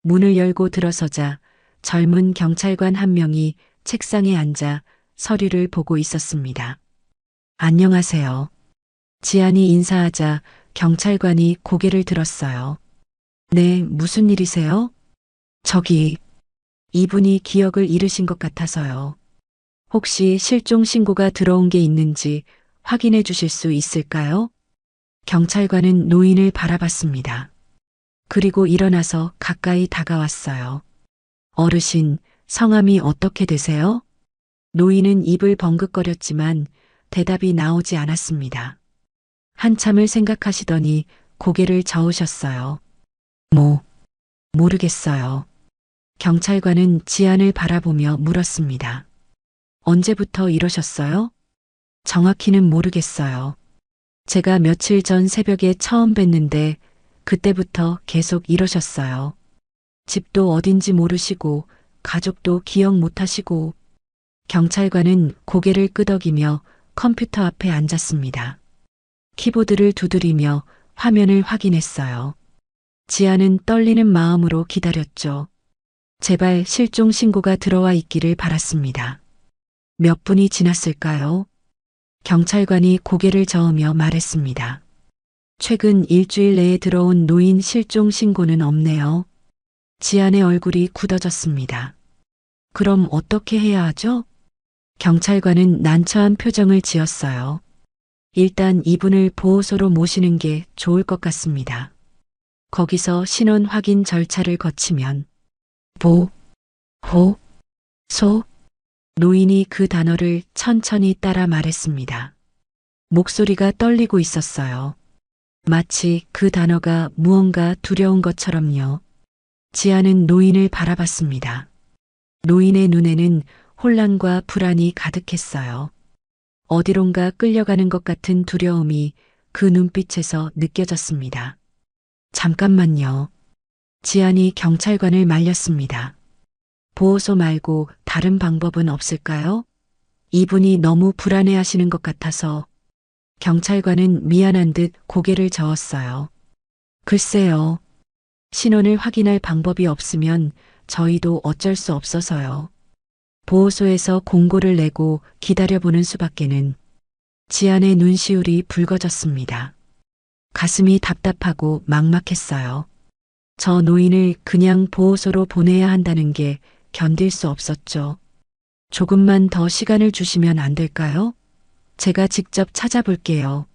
문을 열고 들어서자 젊은 경찰관 한 명이 책상에 앉아 서류를 보고 있었습니다. 안녕하세요. 지안이 인사하자 경찰관이 고개를 들었어요. 네, 무슨 일이세요? 저기, 이분이 기억을 잃으신 것 같아서요. 혹시 실종 신고가 들어온 게 있는지 확인해 주실 수 있을까요? 경찰관은 노인을 바라봤습니다. 그리고 일어나서 가까이 다가왔어요. 어르신, 성함이 어떻게 되세요? 노인은 입을 벙긋거렸지만 대답이 나오지 않았습니다. 한참을 생각하시더니 고개를 저으셨어요. 모르겠어요. 경찰관은 지안을 바라보며 물었습니다. 언제부터 이러셨어요? 정확히는 모르겠어요. 제가 며칠 전 새벽에 처음 뵀는데 그때부터 계속 이러셨어요. 집도 어딘지 모르시고 가족도 기억 못하시고. 경찰관은 고개를 끄덕이며 컴퓨터 앞에 앉았습니다. 키보드를 두드리며 화면을 확인했어요. 지아는 떨리는 마음으로 기다렸죠. 제발 실종 신고가 들어와 있기를 바랐습니다. 몇 분이 지났을까요? 경찰관이 고개를 저으며 말했습니다. 최근 일주일 내에 들어온 노인 실종 신고는 없네요. 지안의 얼굴이 굳어졌습니다. 그럼 어떻게 해야 하죠? 경찰관은 난처한 표정을 지었어요. 일단 이분을 보호소로 모시는 게 좋을 것 같습니다. 거기서 신원 확인 절차를 거치면 소? 노인이 그 단어를 천천히 따라 말했습니다. 목소리가 떨리고 있었어요. 마치 그 단어가 무언가 두려운 것처럼요. 지아는 노인을 바라봤습니다. 노인의 눈에는 혼란과 불안이 가득했어요. 어디론가 끌려가는 것 같은 두려움이 그 눈빛에서 느껴졌습니다. 잠깐만요. 지안이 경찰관을 말렸습니다. 보호소 말고 다른 방법은 없을까요? 이분이 너무 불안해하시는 것 같아서. 경찰관은 미안한 듯 고개를 저었어요. 글쎄요. 신원을 확인할 방법이 없으면 저희도 어쩔 수 없어서요. 보호소에서 공고를 내고 기다려보는 수밖에는. 지안의 눈시울이 붉어졌습니다. 가슴이 답답하고 막막했어요. 저 노인을 그냥 보호소로 보내야 한다는 게 견딜 수 없었죠. 조금만 더 시간을 주시면 안 될까요? 제가 직접 찾아볼게요.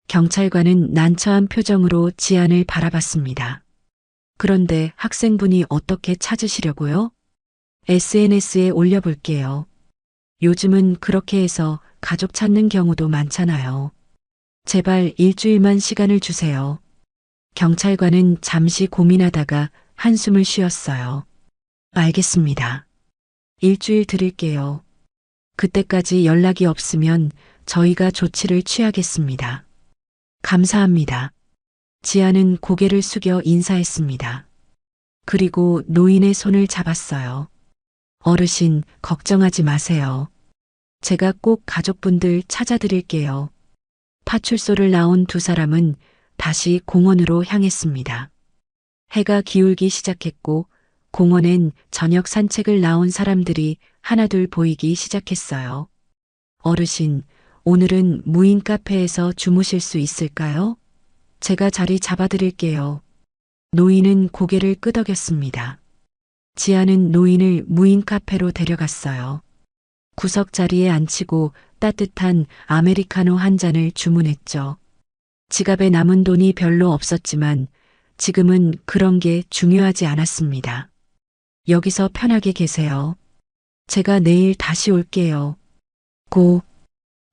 경찰관은 난처한 표정으로 지안을 바라봤습니다. 그런데 학생분이 어떻게 찾으시려고요? SNS에 올려볼게요. 요즘은 그렇게 해서 가족 찾는 경우도 많잖아요. 제발 일주일만 시간을 주세요. 경찰관은 잠시 고민하다가 한숨을 쉬었어요. 알겠습니다. 일주일 드릴게요. 그때까지 연락이 없으면 저희가 조치를 취하겠습니다. 감사합니다. 지아는 고개를 숙여 인사했습니다. 그리고 노인의 손을 잡았어요. 어르신, 걱정하지 마세요. 제가 꼭 가족분들 찾아드릴게요. 파출소를 나온 두 사람은 다시 공원으로 향했습니다. 해가 기울기 시작했고 공원엔 저녁 산책을 나온 사람들이 하나둘 보이기 시작했어요. 어르신, 오늘은 무인 카페에서 주무실 수 있을까요? 제가 자리 잡아드릴게요. 노인은 고개를 끄덕였습니다. 지아는 노인을 무인 카페로 데려갔어요. 구석 자리에 앉히고 따뜻한 아메리카노 한 잔을 주문했죠. 지갑에 남은 돈이 별로 없었지만 지금은 그런 게 중요하지 않았습니다. 여기서 편하게 계세요. 제가 내일 다시 올게요.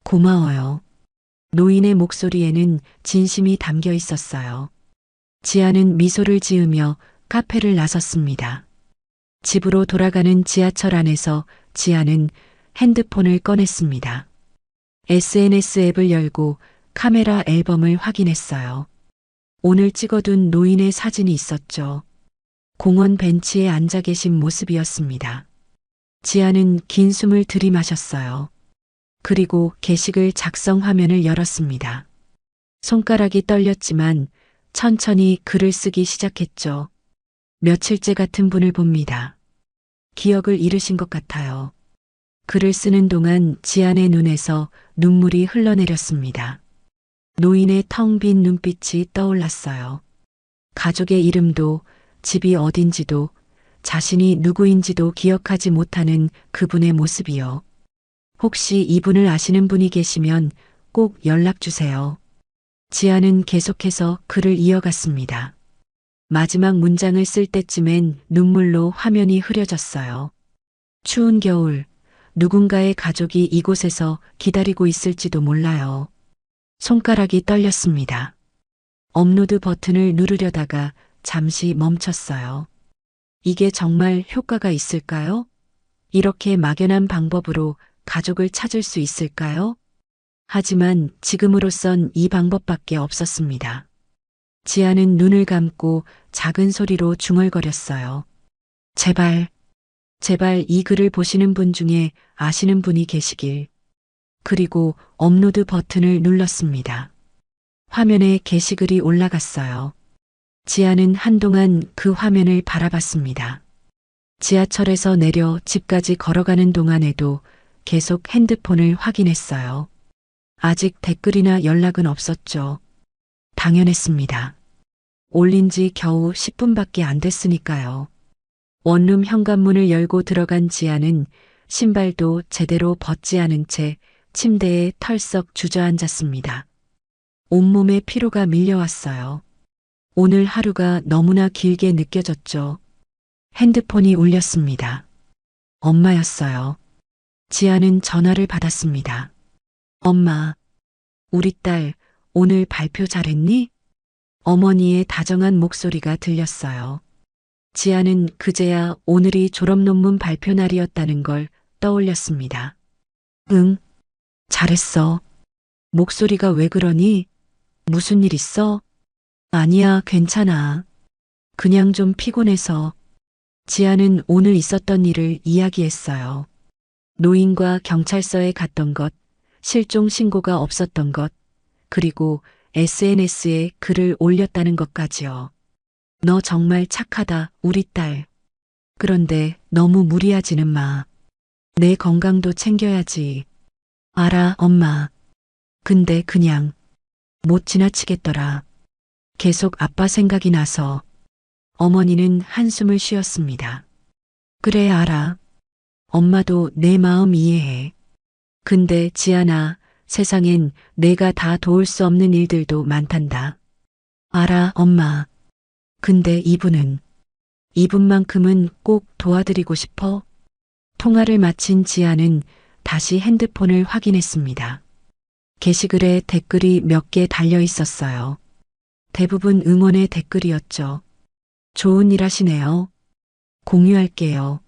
고마워요. 노인의 목소리에는 진심이 담겨 있었어요. 지아는 미소를 지으며 카페를 나섰습니다. 집으로 돌아가는 지하철 안에서 지아는 핸드폰을 꺼냈습니다. SNS 앱을 열고 카메라 앨범을 확인했어요. 오늘 찍어둔 노인의 사진이 있었죠. 공원 벤치에 앉아 계신 모습이었습니다. 지아는 긴 숨을 들이마셨어요. 그리고 게시글 작성 화면을 열었습니다. 손가락이 떨렸지만 천천히 글을 쓰기 시작했죠. 며칠째 같은 분을 봅니다. 기억을 잃으신 것 같아요. 글을 쓰는 동안 지안의 눈에서 눈물이 흘러내렸습니다. 노인의 텅 빈 눈빛이 떠올랐어요. 가족의 이름도 집이 어딘지도 자신이 누구인지도 기억하지 못하는 그분의 모습이요. 혹시 이분을 아시는 분이 계시면 꼭 연락 주세요. 지아는 계속해서 글을 이어갔습니다. 마지막 문장을 쓸 때쯤엔 눈물로 화면이 흐려졌어요. 추운 겨울, 누군가의 가족이 이곳에서 기다리고 있을지도 몰라요. 손가락이 떨렸습니다. 업로드 버튼을 누르려다가 잠시 멈췄어요. 이게 정말 효과가 있을까요? 이렇게 막연한 방법으로 가족을 찾을 수 있을까요? 하지만 지금으로선 이 방법밖에 없었습니다. 지아는 눈을 감고 작은 소리로 중얼거렸어요. 제발, 제발 이 글을 보시는 분 중에 아시는 분이 계시길. 그리고 업로드 버튼을 눌렀습니다. 화면에 게시글이 올라갔어요. 지아는 한동안 그 화면을 바라봤습니다. 지하철에서 내려 집까지 걸어가는 동안에도 계속 핸드폰을 확인했어요. 아직 댓글이나 연락은 없었죠. 당연했습니다. 올린 지 겨우 10분밖에 안 됐으니까요. 원룸 현관문을 열고 들어간 지아는 신발도 제대로 벗지 않은 채 침대에 털썩 주저앉았습니다. 온몸에 피로가 밀려왔어요. 오늘 하루가 너무나 길게 느껴졌죠. 핸드폰이 울렸습니다. 엄마였어요. 지아는 전화를 받았습니다. 엄마, 우리 딸 오늘 발표 잘했니? 어머니의 다정한 목소리가 들렸어요. 지아는 그제야 오늘이 졸업 논문 발표 날이었다는 걸 떠올렸습니다. 응, 잘했어. 목소리가 왜 그러니? 무슨 일 있어? 아니야, 괜찮아. 그냥 좀 피곤해서. 지아는 오늘 있었던 일을 이야기했어요. 노인과 경찰서에 갔던 것, 실종 신고가 없었던 것, 그리고 SNS에 글을 올렸다는 것까지요. 너 정말 착하다, 우리 딸. 그런데 너무 무리하지는 마. 내 건강도 챙겨야지. 알아, 엄마. 근데 그냥 못 지나치겠더라. 계속 아빠 생각이 나서. 어머니는 한숨을 쉬었습니다. 그래, 알아. 엄마도 내 마음 이해해. 근데 지아나, 세상엔 내가 다 도울 수 없는 일들도 많단다. 알아, 엄마. 근데 이분만큼은 꼭 도와드리고 싶어. 통화를 마친 지아는 다시 핸드폰을 확인했습니다. 게시글에 댓글이 몇 개 달려 있었어요. 대부분 응원의 댓글이었죠. 좋은 일 하시네요. 공유할게요.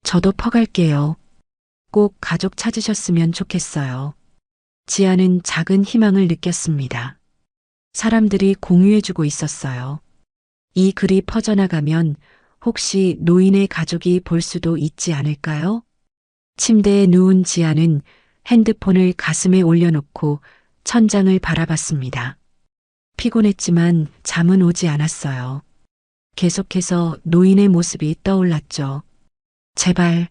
저도 퍼갈게요. 꼭 가족 찾으셨으면 좋겠어요. 지아는 작은 희망을 느꼈습니다. 사람들이 공유해주고 있었어요. 이 글이 퍼져나가면 혹시 노인의 가족이 볼 수도 있지 않을까요? 침대에 누운 지아는 핸드폰을 가슴에 올려놓고 천장을 바라봤습니다. 피곤했지만 잠은 오지 않았어요. 계속해서 노인의 모습이 떠올랐죠. 제발,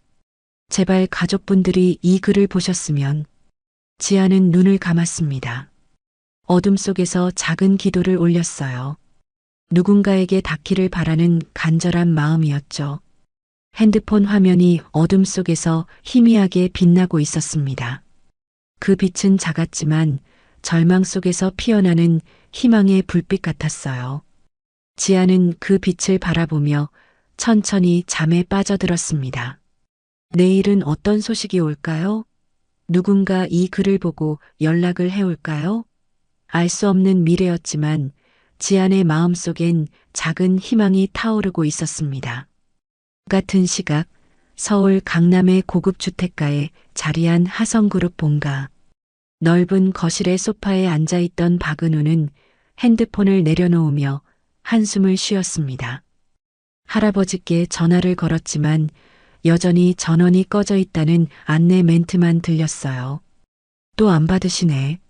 제발 가족분들이 이 글을 보셨으면. 지아는 눈을 감았습니다. 어둠 속에서 작은 기도를 올렸어요. 누군가에게 닿기를 바라는 간절한 마음이었죠. 핸드폰 화면이 어둠 속에서 희미하게 빛나고 있었습니다. 그 빛은 작았지만 절망 속에서 피어나는 희망의 불빛 같았어요. 지아는 그 빛을 바라보며 천천히 잠에 빠져들었습니다. 내일은 어떤 소식이 올까요? 누군가 이 글을 보고 연락을 해올까요? 알 수 없는 미래였지만 지안의 마음속엔 작은 희망이 타오르고 있었습니다. 같은 시각 서울 강남의 고급 주택가에 자리한 하성그룹 본가. 넓은 거실의 소파에 앉아있던 박은우는 핸드폰을 내려놓으며 한숨을 쉬었습니다. 할아버지께 전화를 걸었지만 여전히 전원이 꺼져 있다는 안내 멘트만 들렸어요. 또 안 받으시네.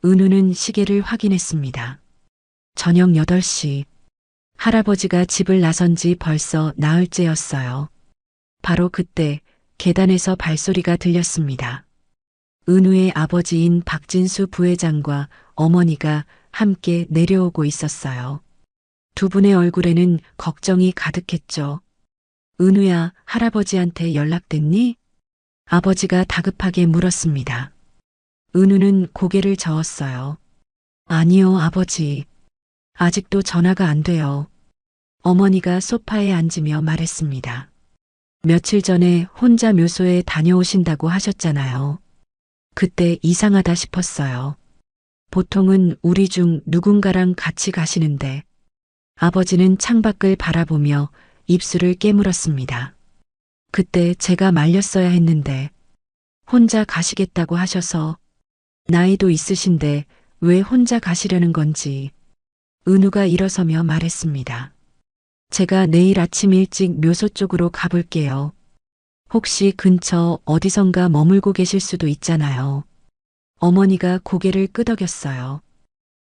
은우는 시계를 확인했습니다. 저녁 8시. 할아버지가 집을 나선 지 벌써 나흘째였어요. 바로 그때 계단에서 발소리가 들렸습니다. 은우의 아버지인 박진수 부회장과 어머니가 함께 내려오고 있었어요. 두 분의 얼굴에는 걱정이 가득했죠. 은우야, 할아버지한테 연락됐니? 아버지가 다급하게 물었습니다. 은우는 고개를 저었어요. 아니요, 아버지. 아직도 전화가 안 돼요. 어머니가 소파에 앉으며 말했습니다. 며칠 전에 혼자 묘소에 다녀오신다고 하셨잖아요. 그때 이상하다 싶었어요. 보통은 우리 중 누군가랑 같이 가시는데 아버지는 창밖을 바라보며 입술을 깨물었습니다. 그때 제가 말렸어야 했는데 혼자 가시겠다고 하셔서 나이도 있으신데 왜 혼자 가시려는 건지 은우가 일어서며 말했습니다. 제가 내일 아침 일찍 묘소 쪽으로 가볼게요. 혹시 근처 어디선가 머물고 계실 수도 있잖아요. 어머니가 고개를 끄덕였어요.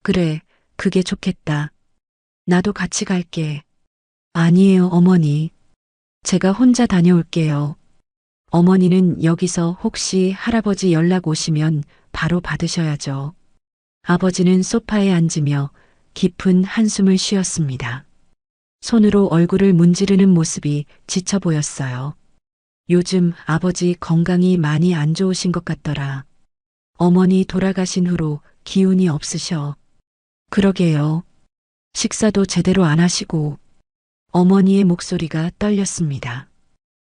그래, 그게 좋겠다. 나도 같이 갈게. 아니에요, 어머니. 제가 혼자 다녀올게요. 어머니는 여기서 혹시 할아버지 연락 오시면 바로 받으셔야죠. 아버지는 소파에 앉으며 깊은 한숨을 쉬었습니다. 손으로 얼굴을 문지르는 모습이 지쳐 보였어요. 요즘 아버지 건강이 많이 안 좋으신 것 같더라. 어머니 돌아가신 후로 기운이 없으셔. 그러게요. 식사도 제대로 안 하시고. 어머니의 목소리가 떨렸습니다.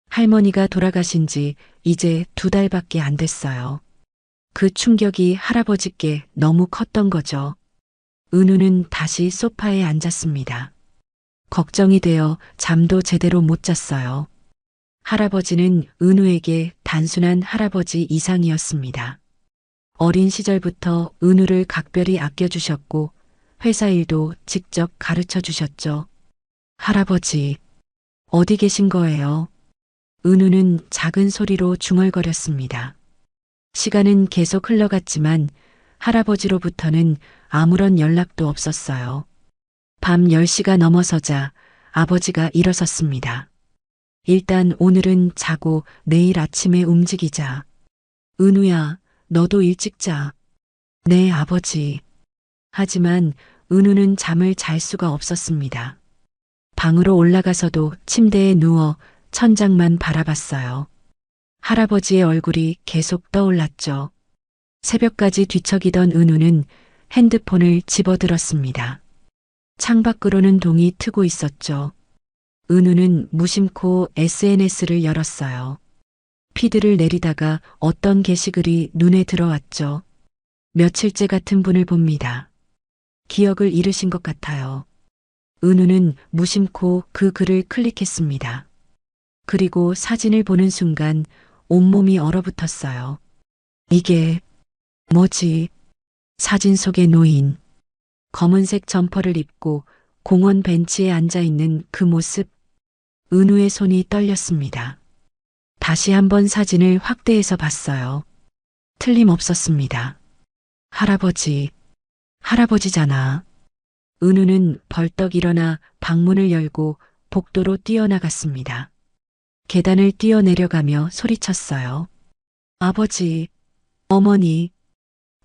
할머니가 돌아가신 지 이제 2달밖에 안 됐어요. 그 충격이 할아버지께 너무 컸던 거죠. 은우는 다시 소파에 앉았습니다. 걱정이 되어 잠도 제대로 못 잤어요. 할아버지는 은우에게 단순한 할아버지 이상이었습니다. 어린 시절부터 은우를 각별히 아껴주셨고 회사 일도 직접 가르쳐 주셨죠. 할아버지, 어디 계신 거예요? 은우는 작은 소리로 중얼거렸습니다. 시간은 계속 흘러갔지만 할아버지로부터는 아무런 연락도 없었어요. 밤 10시가 넘어서자 아버지가 일어섰습니다. 일단 오늘은 자고 내일 아침에 움직이자. 은우야, 너도 일찍 자. 네, 아버지. 하지만 은우는 잠을 잘 수가 없었습니다. 방으로 올라가서도 침대에 누워 천장만 바라봤어요. 할아버지의 얼굴이 계속 떠올랐죠. 새벽까지 뒤척이던 은우는 핸드폰을 집어들었습니다. 창밖으로는 동이 트고 있었죠. 은우는 무심코 SNS를 열었어요. 피드를 내리다가 어떤 게시글이 눈에 들어왔죠. 며칠째 같은 분을 봅니다. 기억을 잃으신 것 같아요. 은우는 무심코 그 글을 클릭했습니다. 그리고 사진을 보는 순간 온몸이 얼어붙었어요. 이게 뭐지? 사진 속의 노인. 검은색 점퍼를 입고 공원 벤치에 앉아있는 그 모습. 은우의 손이 떨렸습니다. 다시 한번 사진을 확대해서 봤어요. 틀림없었습니다. 할아버지, 할아버지잖아. 은우는 벌떡 일어나 방문을 열고 복도로 뛰어나갔습니다. 계단을 뛰어내려가며 소리쳤어요. 아버지, 어머니.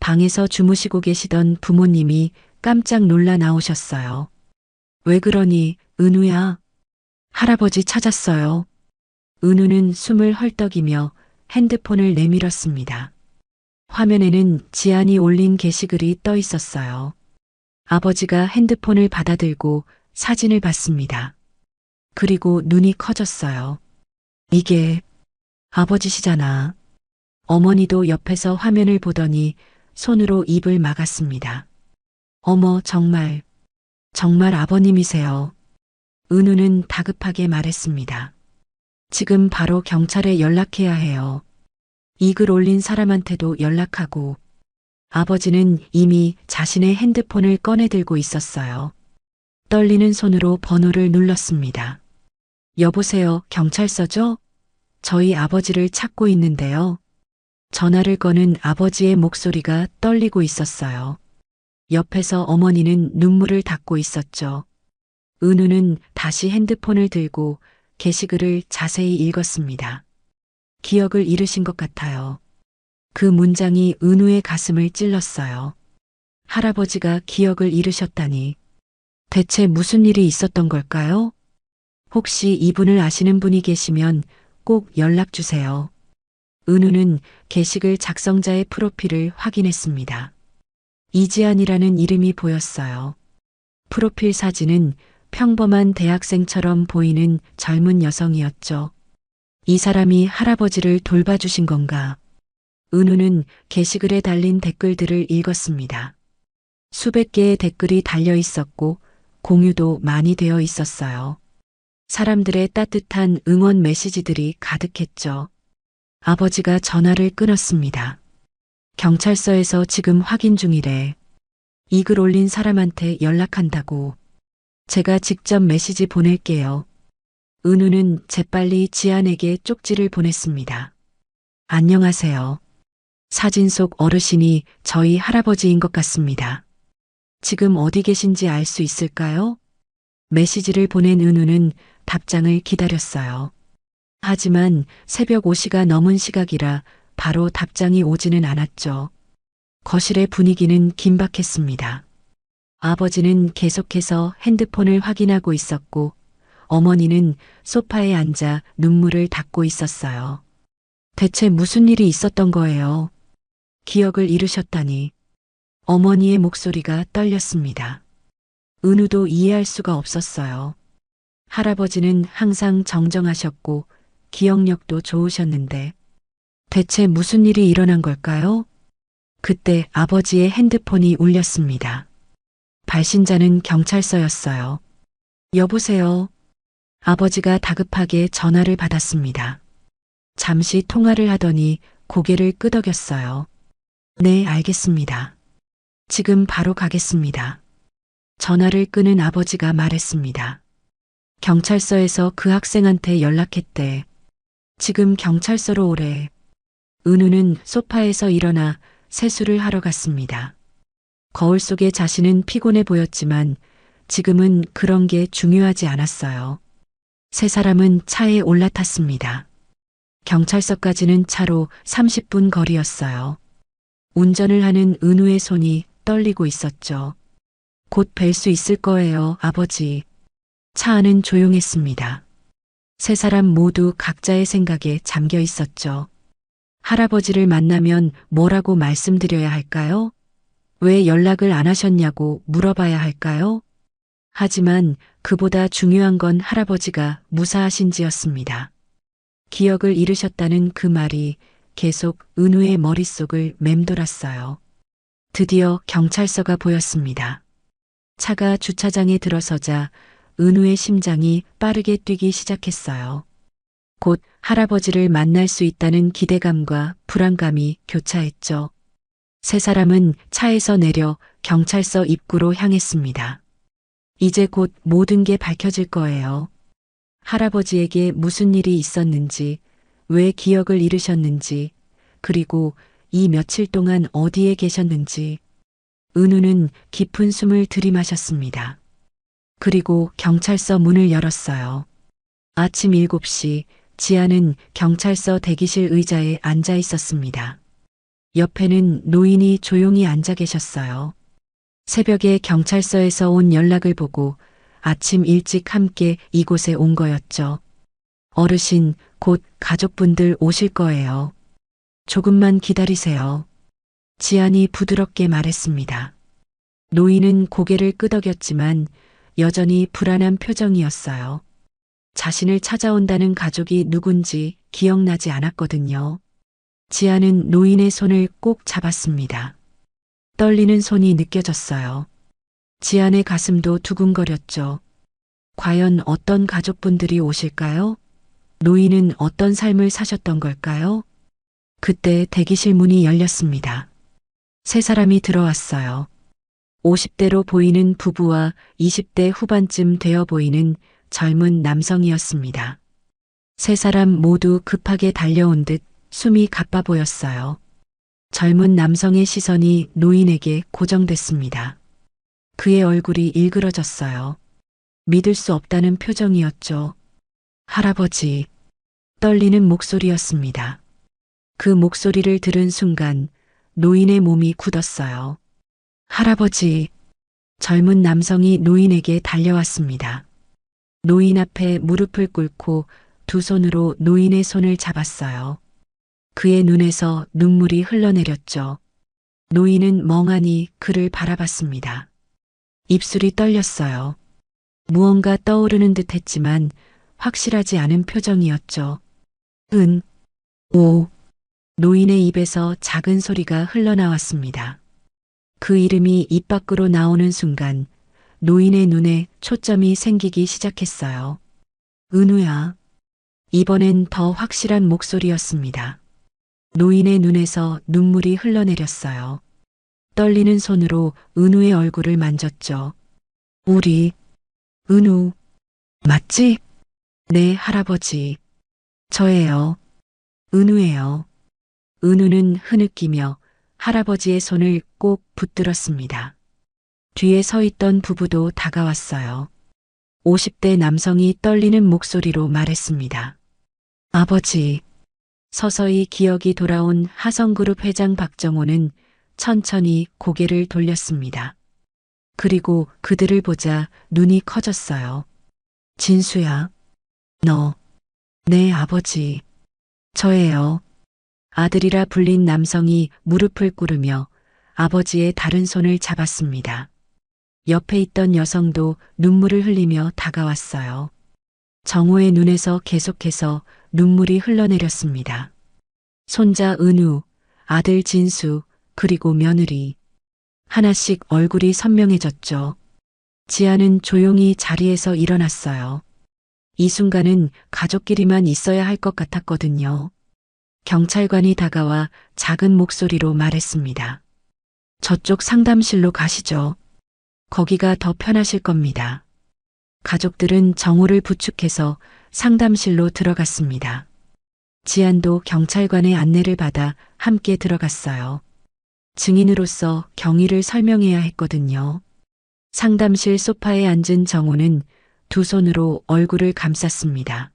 방에서 주무시고 계시던 부모님이 깜짝 놀라 나오셨어요. 왜 그러니, 은우야? 할아버지 찾았어요. 은우는 숨을 헐떡이며 핸드폰을 내밀었습니다. 화면에는 지안이 올린 게시글이 떠 있었어요. 아버지가 핸드폰을 받아들고 사진을 봤습니다. 그리고 눈이 커졌어요. 이게 아버지시잖아. 어머니도 옆에서 화면을 보더니 손으로 입을 막았습니다. 어머, 정말 정말 아버님이세요. 은우는 다급하게 말했습니다. 지금 바로 경찰에 연락해야 해요. 이 글 올린 사람한테도 연락하고. 아버지는 이미 자신의 핸드폰을 꺼내 들고 있었어요. 떨리는 손으로 번호를 눌렀습니다. 여보세요, 경찰서죠? 저희 아버지를 찾고 있는데요. 전화를 거는 아버지의 목소리가 떨리고 있었어요. 옆에서 어머니는 눈물을 닦고 있었죠. 은우는 다시 핸드폰을 들고 게시글을 자세히 읽었습니다. 기억을 잃으신 것 같아요. 그 문장이 은우의 가슴을 찔렀어요. 할아버지가 기억을 잃으셨다니. 대체 무슨 일이 있었던 걸까요? 혹시 이분을 아시는 분이 계시면 꼭 연락 주세요. 은우는 게시글 작성자의 프로필을 확인했습니다. 이지안이라는 이름이 보였어요. 프로필 사진은 평범한 대학생처럼 보이는 젊은 여성이었죠. 이 사람이 할아버지를 돌봐주신 건가? 은우는 게시글에 달린 댓글들을 읽었습니다. 수백 개의 댓글이 달려 있었고 공유도 많이 되어 있었어요. 사람들의 따뜻한 응원 메시지들이 가득했죠. 아버지가 전화를 끊었습니다. 경찰서에서 지금 확인 중이래. 이 글 올린 사람한테 연락한다고. 제가 직접 메시지 보낼게요. 은우는 재빨리 지안에게 쪽지를 보냈습니다. 안녕하세요. 사진 속 어르신이 저희 할아버지인 것 같습니다. 지금 어디 계신지 알 수 있을까요? 메시지를 보낸 은우는 답장을 기다렸어요. 하지만 새벽 5시가 넘은 시각이라 바로 답장이 오지는 않았죠. 거실의 분위기는 긴박했습니다. 아버지는 계속해서 핸드폰을 확인하고 있었고 어머니는 소파에 앉아 눈물을 닦고 있었어요. 대체 무슨 일이 있었던 거예요? 기억을 잃으셨다니. 어머니의 목소리가 떨렸습니다. 은우도 이해할 수가 없었어요. 할아버지는 항상 정정하셨고 기억력도 좋으셨는데 대체 무슨 일이 일어난 걸까요? 그때 아버지의 핸드폰이 울렸습니다. 발신자는 경찰서였어요. 여보세요. 아버지가 다급하게 전화를 받았습니다. 잠시 통화를 하더니 고개를 끄덕였어요. 네, 알겠습니다. 지금 바로 가겠습니다. 전화를 끊은 아버지가 말했습니다. 경찰서에서 그 학생한테 연락했대. 지금 경찰서로 오래. 은우는 소파에서 일어나 세수를 하러 갔습니다. 거울 속의 자신은 피곤해 보였지만 지금은 그런 게 중요하지 않았어요. 세 사람은 차에 올라탔습니다. 경찰서까지는 차로 30분 거리였어요. 운전을 하는 은우의 손이 떨리고 있었죠. 곧 뵐 수 있을 거예요, 아버지. 차 안은 조용했습니다. 세 사람 모두 각자의 생각에 잠겨 있었죠. 할아버지를 만나면 뭐라고 말씀드려야 할까요? 왜 연락을 안 하셨냐고 물어봐야 할까요? 하지만 그보다 중요한 건 할아버지가 무사하신지였습니다. 기억을 잃으셨다는 그 말이 계속 은우의 머릿속을 맴돌았어요. 드디어 경찰서가 보였습니다. 차가 주차장에 들어서자 은우의 심장이 빠르게 뛰기 시작했어요. 곧 할아버지를 만날 수 있다는 기대감과 불안감이 교차했죠. 세 사람은 차에서 내려 경찰서 입구로 향했습니다. 이제 곧 모든 게 밝혀질 거예요. 할아버지에게 무슨 일이 있었는지, 왜 기억을 잃으셨는지, 그리고 이 며칠 동안 어디에 계셨는지. 은우는 깊은 숨을 들이마셨습니다. 그리고 경찰서 문을 열었어요. 아침 7시 지아는 경찰서 대기실 의자에 앉아 있었습니다. 옆에는 노인이 조용히 앉아 계셨어요. 새벽에 경찰서에서 온 연락을 보고 아침 일찍 함께 이곳에 온 거였죠. 어르신, 곧 가족분들 오실 거예요. 조금만 기다리세요. 지안이 부드럽게 말했습니다. 노인은 고개를 끄덕였지만 여전히 불안한 표정이었어요. 자신을 찾아온다는 가족이 누군지 기억나지 않았거든요. 지아는 노인의 손을 꼭 잡았습니다. 떨리는 손이 느껴졌어요. 지안의 가슴도 두근거렸죠. 과연 어떤 가족분들이 오실까요? 노인은 어떤 삶을 사셨던 걸까요? 그때 대기실 문이 열렸습니다. 세 사람이 들어왔어요. 50대로 보이는 부부와 20대 후반쯤 되어 보이는 젊은 남성이었습니다. 세 사람 모두 급하게 달려온 듯 숨이 가빠 보였어요. 젊은 남성의 시선이 노인에게 고정됐습니다. 그의 얼굴이 일그러졌어요. 믿을 수 없다는 표정이었죠. 할아버지, 떨리는 목소리였습니다. 그 목소리를 들은 순간 노인의 몸이 굳었어요. 할아버지, 젊은 남성이 노인에게 달려왔습니다. 노인 앞에 무릎을 꿇고 두 손으로 노인의 손을 잡았어요. 그의 눈에서 눈물이 흘러내렸죠. 노인은 멍하니 그를 바라봤습니다. 입술이 떨렸어요. 무언가 떠오르는 듯 했지만 확실하지 않은 표정이었죠. 오. 노인의 입에서 작은 소리가 흘러나왔습니다. 그 이름이 입 밖으로 나오는 순간 노인의 눈에 초점이 생기기 시작했어요. 은우야. 이번엔 더 확실한 목소리였습니다. 노인의 눈에서 눈물이 흘러내렸어요. 떨리는 손으로 은우의 얼굴을 만졌죠. 우리, 은우, 맞지? 네, 할아버지. 저예요. 은우예요. 은우는 흐느끼며 할아버지의 손을 꼭 붙들었습니다. 뒤에 서 있던 부부도 다가왔어요. 50대 남성이 떨리는 목소리로 말했습니다. 아버지. 서서히 기억이 돌아온 하성그룹 회장 박정호는 천천히 고개를 돌렸습니다. 그리고 그들을 보자 눈이 커졌어요. 진수야. 너. 네, 아버지. 저예요. 아들이라 불린 남성이 무릎을 꿇으며 아버지의 다른 손을 잡았습니다. 옆에 있던 여성도 눈물을 흘리며 다가왔어요. 정호의 눈에서 계속해서 눈물이 흘러내렸습니다. 손자 은우, 아들 진수, 그리고 며느리. 하나씩 얼굴이 선명해졌죠. 지아는 조용히 자리에서 일어났어요. 이 순간은 가족끼리만 있어야 할 것 같았거든요. 경찰관이 다가와 작은 목소리로 말했습니다. 저쪽 상담실로 가시죠. 거기가 더 편하실 겁니다. 가족들은 정호를 부축해서 상담실로 들어갔습니다. 지안도 경찰관의 안내를 받아 함께 들어갔어요. 증인으로서 경위를 설명해야 했거든요. 상담실 소파에 앉은 정호는 두 손으로 얼굴을 감쌌습니다.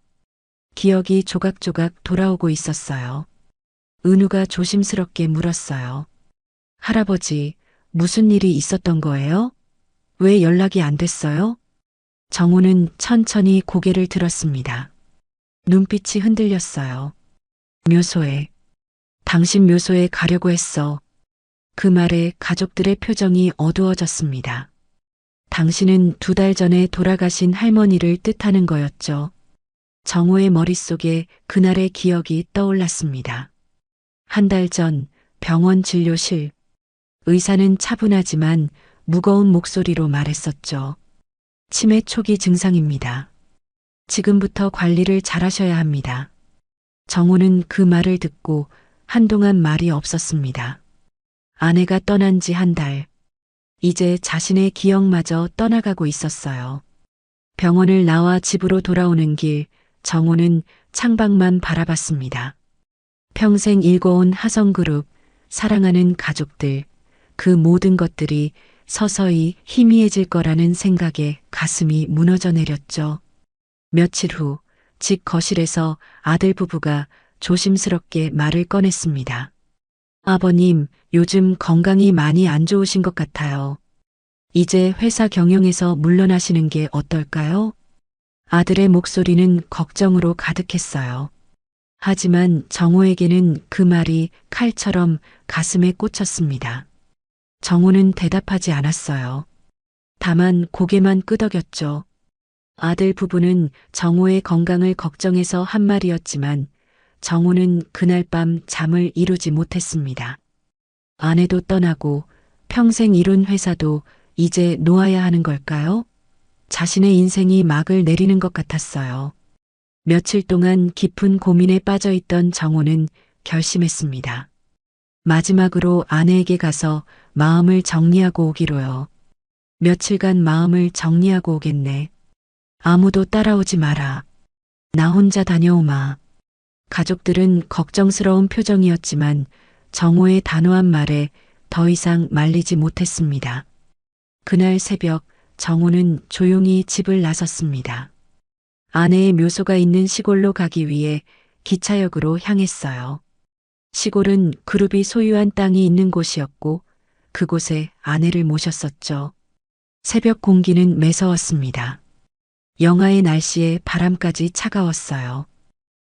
기억이 조각조각 돌아오고 있었어요. 은우가 조심스럽게 물었어요. 할아버지, 무슨 일이 있었던 거예요? 왜 연락이 안 됐어요? 정호는 천천히 고개를 들었습니다. 눈빛이 흔들렸어요. 묘소에. 당신 묘소에 가려고 했어. 그 말에 가족들의 표정이 어두워졌습니다. 당신은 2달 전에 돌아가신 할머니를 뜻하는 거였죠. 정호의 머릿속에 그날의 기억이 떠올랐습니다. 1달 전 병원 진료실. 의사는 차분하지만 무거운 목소리로 말했었죠. 치매 초기 증상입니다. 지금부터 관리를 잘하셔야 합니다. 정호는 그 말을 듣고 한동안 말이 없었습니다. 아내가 떠난 지 1달. 이제 자신의 기억마저 떠나가고 있었어요. 병원을 나와 집으로 돌아오는 길, 정호는 창밖만 바라봤습니다. 평생 일궈온 하성그룹, 사랑하는 가족들, 그 모든 것들이 서서히 희미해질 거라는 생각에 가슴이 무너져 내렸죠. 며칠 후, 집 거실에서 아들 부부가 조심스럽게 말을 꺼냈습니다. 아버님, 요즘 건강이 많이 안 좋으신 것 같아요. 이제 회사 경영에서 물러나시는 게 어떨까요? 아들의 목소리는 걱정으로 가득했어요. 하지만 정호에게는 그 말이 칼처럼 가슴에 꽂혔습니다. 정호는 대답하지 않았어요. 다만 고개만 끄덕였죠. 아들 부부는 정호의 건강을 걱정해서 한 말이었지만 정호는 그날 밤 잠을 이루지 못했습니다. 아내도 떠나고 평생 이룬 회사도 이제 놓아야 하는 걸까요? 자신의 인생이 막을 내리는 것 같았어요. 며칠 동안 깊은 고민에 빠져 있던 정호는 결심했습니다. 마지막으로 아내에게 가서 마음을 정리하고 오기로요. 며칠간 마음을 정리하고 오겠네. 아무도 따라오지 마라. 나 혼자 다녀오마. 가족들은 걱정스러운 표정이었지만 정호의 단호한 말에 더 이상 말리지 못했습니다. 그날 새벽 정호는 조용히 집을 나섰습니다. 아내의 묘소가 있는 시골로 가기 위해 기차역으로 향했어요. 시골은 그룹이 소유한 땅이 있는 곳이었고 그곳에 아내를 모셨었죠. 새벽 공기는 매서웠습니다. 영하의 날씨에 바람까지 차가웠어요.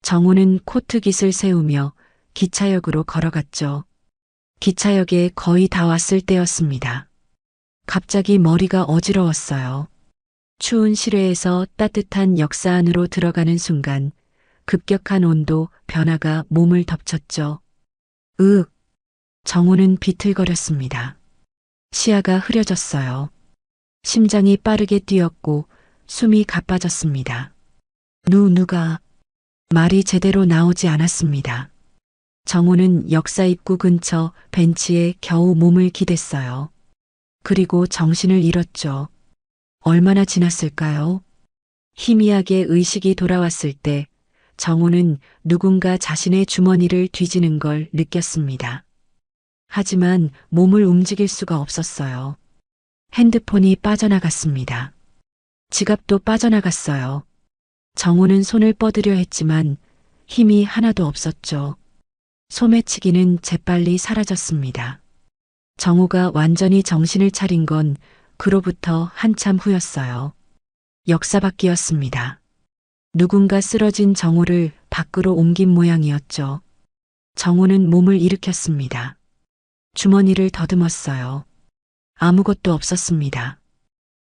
정호는 코트깃을 세우며 기차역으로 걸어갔죠. 기차역에 거의 다 왔을 때였습니다. 갑자기 머리가 어지러웠어요. 추운 실외에서 따뜻한 역사 안으로 들어가는 순간 급격한 온도 변화가 몸을 덮쳤죠. 으윽! 정호는 비틀거렸습니다. 시야가 흐려졌어요. 심장이 빠르게 뛰었고 숨이 가빠졌습니다. 누가 말이 제대로 나오지 않았습니다. 정호는 역사 입구 근처 벤치에 겨우 몸을 기댔어요. 그리고 정신을 잃었죠. 얼마나 지났을까요? 희미하게 의식이 돌아왔을 때 정호는 누군가 자신의 주머니를 뒤지는 걸 느꼈습니다. 하지만 몸을 움직일 수가 없었어요. 핸드폰이 빠져나갔습니다. 지갑도 빠져나갔어요. 정호는 손을 뻗으려 했지만 힘이 하나도 없었죠. 소매치기는 재빨리 사라졌습니다. 정호가 완전히 정신을 차린 건 그로부터 한참 후였어요. 역사밖이었습니다. 누군가 쓰러진 정호를 밖으로 옮긴 모양이었죠. 정호는 몸을 일으켰습니다. 주머니를 더듬었어요. 아무것도 없었습니다.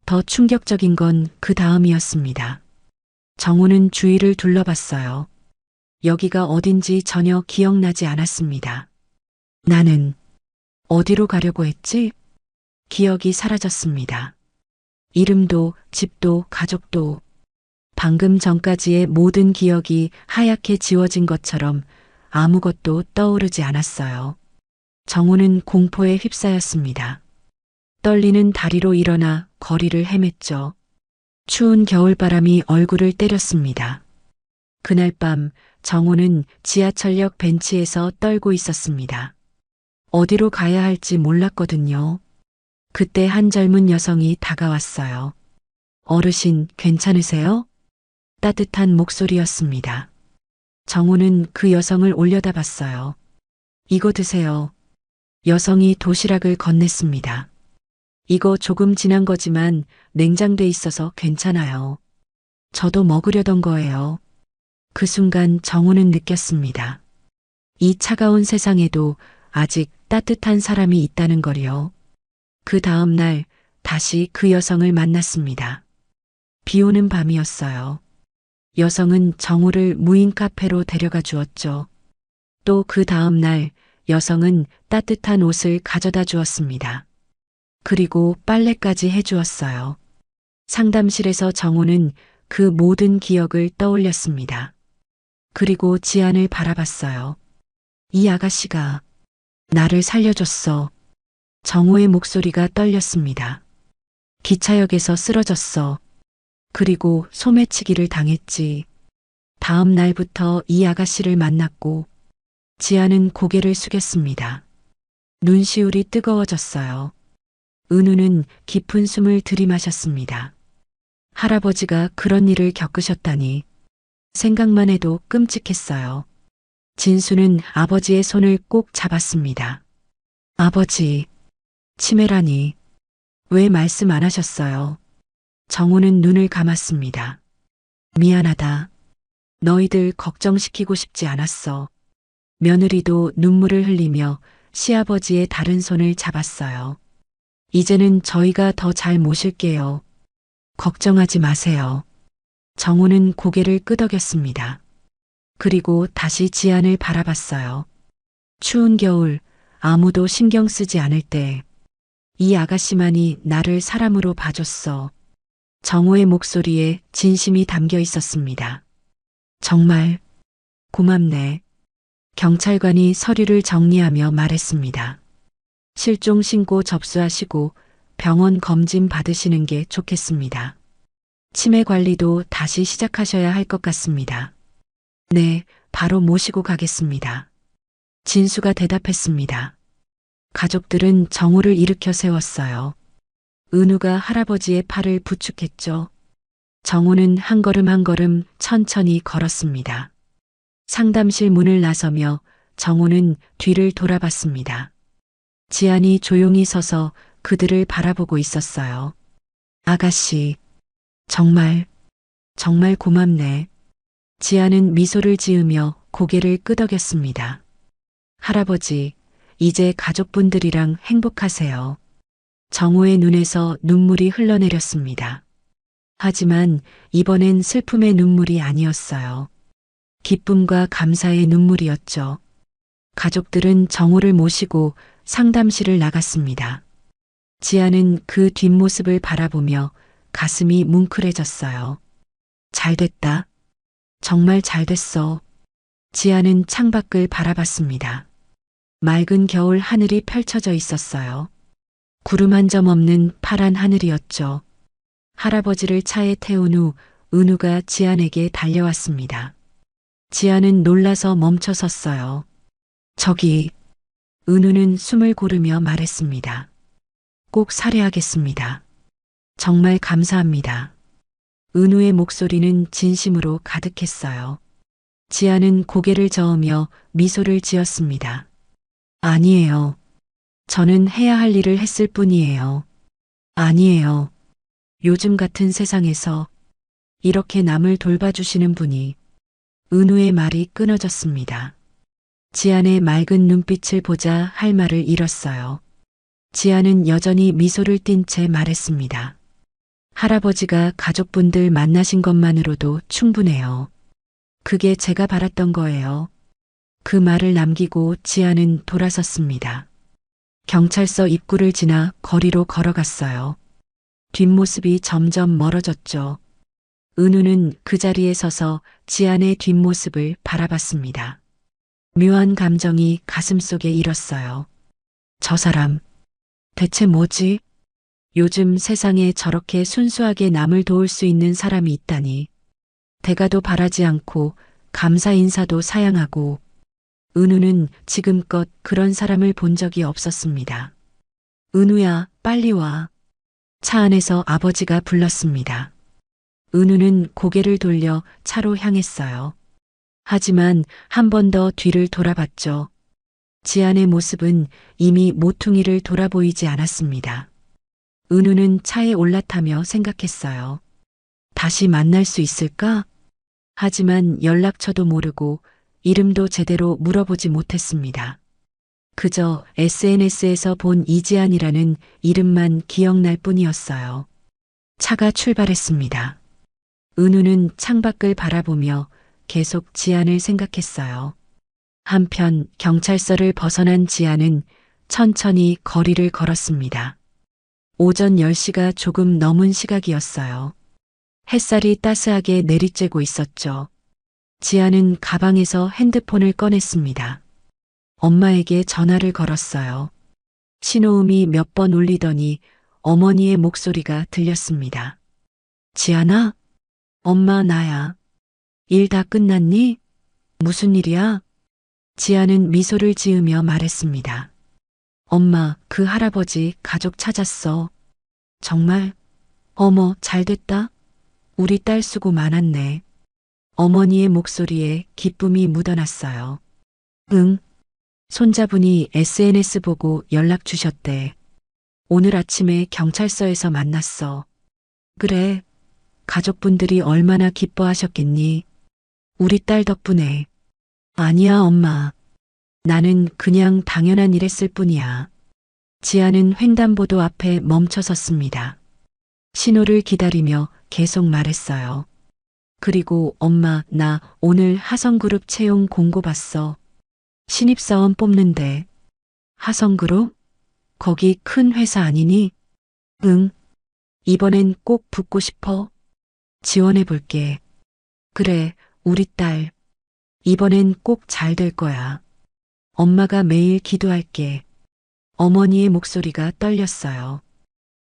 더 충격적인 건 그 다음이었습니다. 정호는 주위를 둘러봤어요. 여기가 어딘지 전혀 기억나지 않았습니다. 나는 어디로 가려고 했지? 기억이 사라졌습니다. 이름도, 집도, 가족도, 방금 전까지의 모든 기억이 하얗게 지워진 것처럼 아무것도 떠오르지 않았어요. 정호는 공포에 휩싸였습니다. 떨리는 다리로 일어나 거리를 헤맸죠. 추운 겨울바람이 얼굴을 때렸습니다. 그날 밤 정호는 지하철역 벤치에서 떨고 있었습니다. 어디로 가야 할지 몰랐거든요. 그때 한 젊은 여성이 다가왔어요. 어르신, 괜찮으세요? 따뜻한 목소리였습니다. 정호는 그 여성을 올려다봤어요. 이거 드세요. 여성이 도시락을 건넸습니다. 이거 조금 지난 거지만 냉장돼 있어서 괜찮아요. 저도 먹으려던 거예요. 그 순간 정호는 느꼈습니다. 이 차가운 세상에도 아직 따뜻한 사람이 있다는 걸요. 그 다음 날 다시 그 여성을 만났습니다. 비 오는 밤이었어요. 여성은 정호를 무인 카페로 데려가 주었죠. 또 그 다음 날 여성은 따뜻한 옷을 가져다 주었습니다. 그리고 빨래까지 해주었어요. 상담실에서 정호는 그 모든 기억을 떠올렸습니다. 그리고 지안을 바라봤어요. 이 아가씨가 나를 살려줬어. 정호의 목소리가 떨렸습니다. 기차역에서 쓰러졌어. 그리고 소매치기를 당했지. 다음 날부터 이 아가씨를 만났고 지안은 고개를 숙였습니다. 눈시울이 뜨거워졌어요. 은우는 깊은 숨을 들이마셨습니다. 할아버지가 그런 일을 겪으셨다니 생각만 해도 끔찍했어요. 진수는 아버지의 손을 꼭 잡았습니다. 아버지, 치매라니 왜 말씀 안 하셨어요? 정호는 눈을 감았습니다. 미안하다. 너희들 걱정시키고 싶지 않았어. 며느리도 눈물을 흘리며 시아버지의 다른 손을 잡았어요. 이제는 저희가 더 잘 모실게요. 걱정하지 마세요. 정호는 고개를 끄덕였습니다. 그리고 다시 지안을 바라봤어요. 추운 겨울 아무도 신경 쓰지 않을 때 이 아가씨만이 나를 사람으로 봐줬어. 정호의 목소리에 진심이 담겨 있었습니다. 정말 고맙네. 경찰관이 서류를 정리하며 말했습니다. 실종 신고 접수하시고 병원 검진 받으시는 게 좋겠습니다. 치매 관리도 다시 시작하셔야 할 것 같습니다. 네, 바로 모시고 가겠습니다. 진수가 대답했습니다. 가족들은 정우를 일으켜 세웠어요. 은우가 할아버지의 팔을 부축했죠. 정우는 한 걸음 한 걸음 천천히 걸었습니다. 상담실 문을 나서며 정우는 뒤를 돌아봤습니다. 지안이 조용히 서서 그들을 바라보고 있었어요. 아가씨, 정말 고맙네. 지안은 미소를 지으며 고개를 끄덕였습니다. 할아버지, 이제 가족분들이랑 행복하세요. 정우의 눈에서 눈물이 흘러내렸습니다. 하지만 이번엔 슬픔의 눈물이 아니었어요. 기쁨과 감사의 눈물이었죠. 가족들은 정우를 모시고 상담실을 나갔습니다. 지아는 그 뒷모습을 바라보며 가슴이 뭉클해졌어요. 잘됐다. 정말 잘됐어. 지아는 창밖을 바라봤습니다. 맑은 겨울 하늘이 펼쳐져 있었어요. 구름 한 점 없는 파란 하늘이었죠. 할아버지를 차에 태운 후 은우가 지안에게 달려왔습니다. 지안은 놀라서 멈춰 섰어요. 저기, 은우는 숨을 고르며 말했습니다. 꼭 살해하겠습니다. 정말 감사합니다. 은우의 목소리는 진심으로 가득했어요. 지아는 고개를 저으며 미소를 지었습니다. 아니에요. 저는 해야 할 일을 했을 뿐이에요. 아니에요. 요즘 같은 세상에서 이렇게 남을 돌봐주시는 분이. 은우의 말이 끊어졌습니다. 지안의 맑은 눈빛을 보자 할 말을 잃었어요. 지안은 여전히 미소를 띤 채 말했습니다. 할아버지가 가족분들 만나신 것만으로도 충분해요. 그게 제가 바랐던 거예요. 그 말을 남기고 지안은 돌아섰습니다. 경찰서 입구를 지나 거리로 걸어갔어요. 뒷모습이 점점 멀어졌죠. 은우는 그 자리에 서서 지안의 뒷모습을 바라봤습니다. 묘한 감정이 가슴속에 일었어요. 저 사람, 대체 뭐지? 요즘 세상에 저렇게 순수하게 남을 도울 수 있는 사람이 있다니. 대가도 바라지 않고 감사 인사도 사양하고. 은우는 지금껏 그런 사람을 본 적이 없었습니다. 은우야, 빨리 와. 차 안에서 아버지가 불렀습니다. 은우는 고개를 돌려 차로 향했어요. 하지만 한 번 더 뒤를 돌아봤죠. 지안의 모습은 이미 모퉁이를 돌아보이지 않았습니다. 은우는 차에 올라타며 생각했어요. 다시 만날 수 있을까? 하지만 연락처도 모르고 이름도 제대로 물어보지 못했습니다. 그저 SNS에서 본 이지안이라는 이름만 기억날 뿐이었어요. 차가 출발했습니다. 은우는 창밖을 바라보며 계속 지안을 생각했어요. 한편 경찰서를 벗어난 지안은 천천히 거리를 걸었습니다. 오전 10시가 조금 넘은 시각이었어요. 햇살이 따스하게 내리쬐고 있었죠. 지안은 가방에서 핸드폰을 꺼냈습니다. 엄마에게 전화를 걸었어요. 신호음이 몇 번 울리더니 어머니의 목소리가 들렸습니다. 지안아? 엄마 나야. 일 다 끝났니? 무슨 일이야? 지안은 미소를 지으며 말했습니다. 엄마, 그 할아버지 가족 찾았어. 정말? 어머, 잘됐다. 우리 딸 수고 많았네. 어머니의 목소리에 기쁨이 묻어났어요. 응. 손자분이 SNS 보고 연락 주셨대. 오늘 아침에 경찰서에서 만났어. 그래. 가족분들이 얼마나 기뻐하셨겠니? 우리 딸 덕분에. 아니야, 엄마. 나는 그냥 당연한 일 했을 뿐이야. 지아는 횡단보도 앞에 멈춰 섰습니다. 신호를 기다리며 계속 말했어요. 그리고 엄마, 나 오늘 하성그룹 채용 공고 봤어. 신입사원 뽑는데. 하성그룹? 거기 큰 회사 아니니? 응. 이번엔 꼭 붙고 싶어. 지원해 볼게. 그래, 우리 딸. 이번엔 꼭 잘 될 거야. 엄마가 매일 기도할게. 어머니의 목소리가 떨렸어요.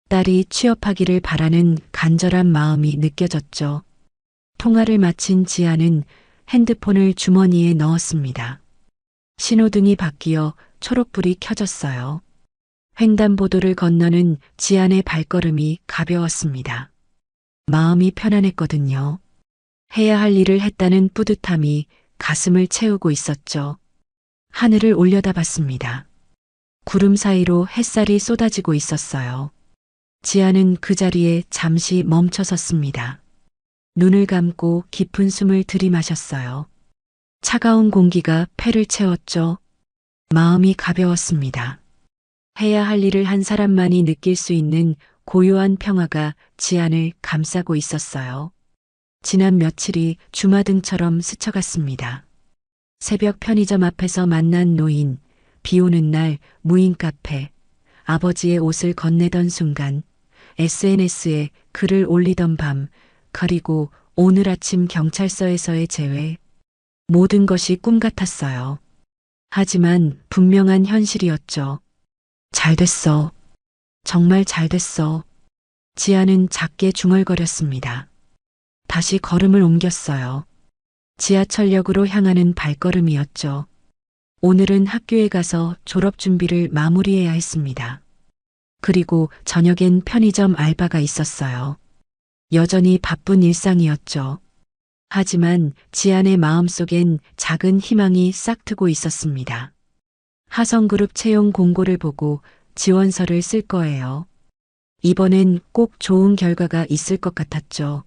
딸이 취업하기를 바라는 간절한 마음이 느껴졌죠. 통화를 마친 지아는 핸드폰을 주머니에 넣었습니다. 신호등이 바뀌어 초록불이 켜졌어요. 횡단보도를 건너는 지안의 발걸음이 가벼웠습니다. 마음이 편안했거든요. 해야 할 일을 했다는 뿌듯함이 가슴을 채우고 있었죠. 하늘을 올려다봤습니다. 구름 사이로 햇살이 쏟아지고 있었어요. 지아는 그 자리에 잠시 멈춰섰습니다. 눈을 감고 깊은 숨을 들이마셨어요. 차가운 공기가 폐를 채웠죠. 마음이 가벼웠습니다. 해야 할 일을 한 사람만이 느낄 수 있는 고요한 평화가 지안을 감싸고 있었어요. 지난 며칠이 주마등처럼 스쳐갔습니다. 새벽 편의점 앞에서 만난 노인, 비 오는 날 무인 카페, 아버지의 옷을 건네던 순간, SNS에 글을 올리던 밤, 그리고 오늘 아침 경찰서에서의 재회. 모든 것이 꿈 같았어요. 하지만 분명한 현실이었죠. 잘 됐어. 정말 잘 됐어. 지아는 작게 중얼거렸습니다. 다시 걸음을 옮겼어요. 지하철역으로 향하는 발걸음이었죠. 오늘은 학교에 가서 졸업 준비를 마무리해야 했습니다. 그리고 저녁엔 편의점 알바가 있었어요. 여전히 바쁜 일상이었죠. 하지만 지안의 마음속엔 작은 희망이 싹트고 있었습니다. 하성그룹 채용 공고를 보고 지원서를 쓸 거예요. 이번엔 꼭 좋은 결과가 있을 것 같았죠.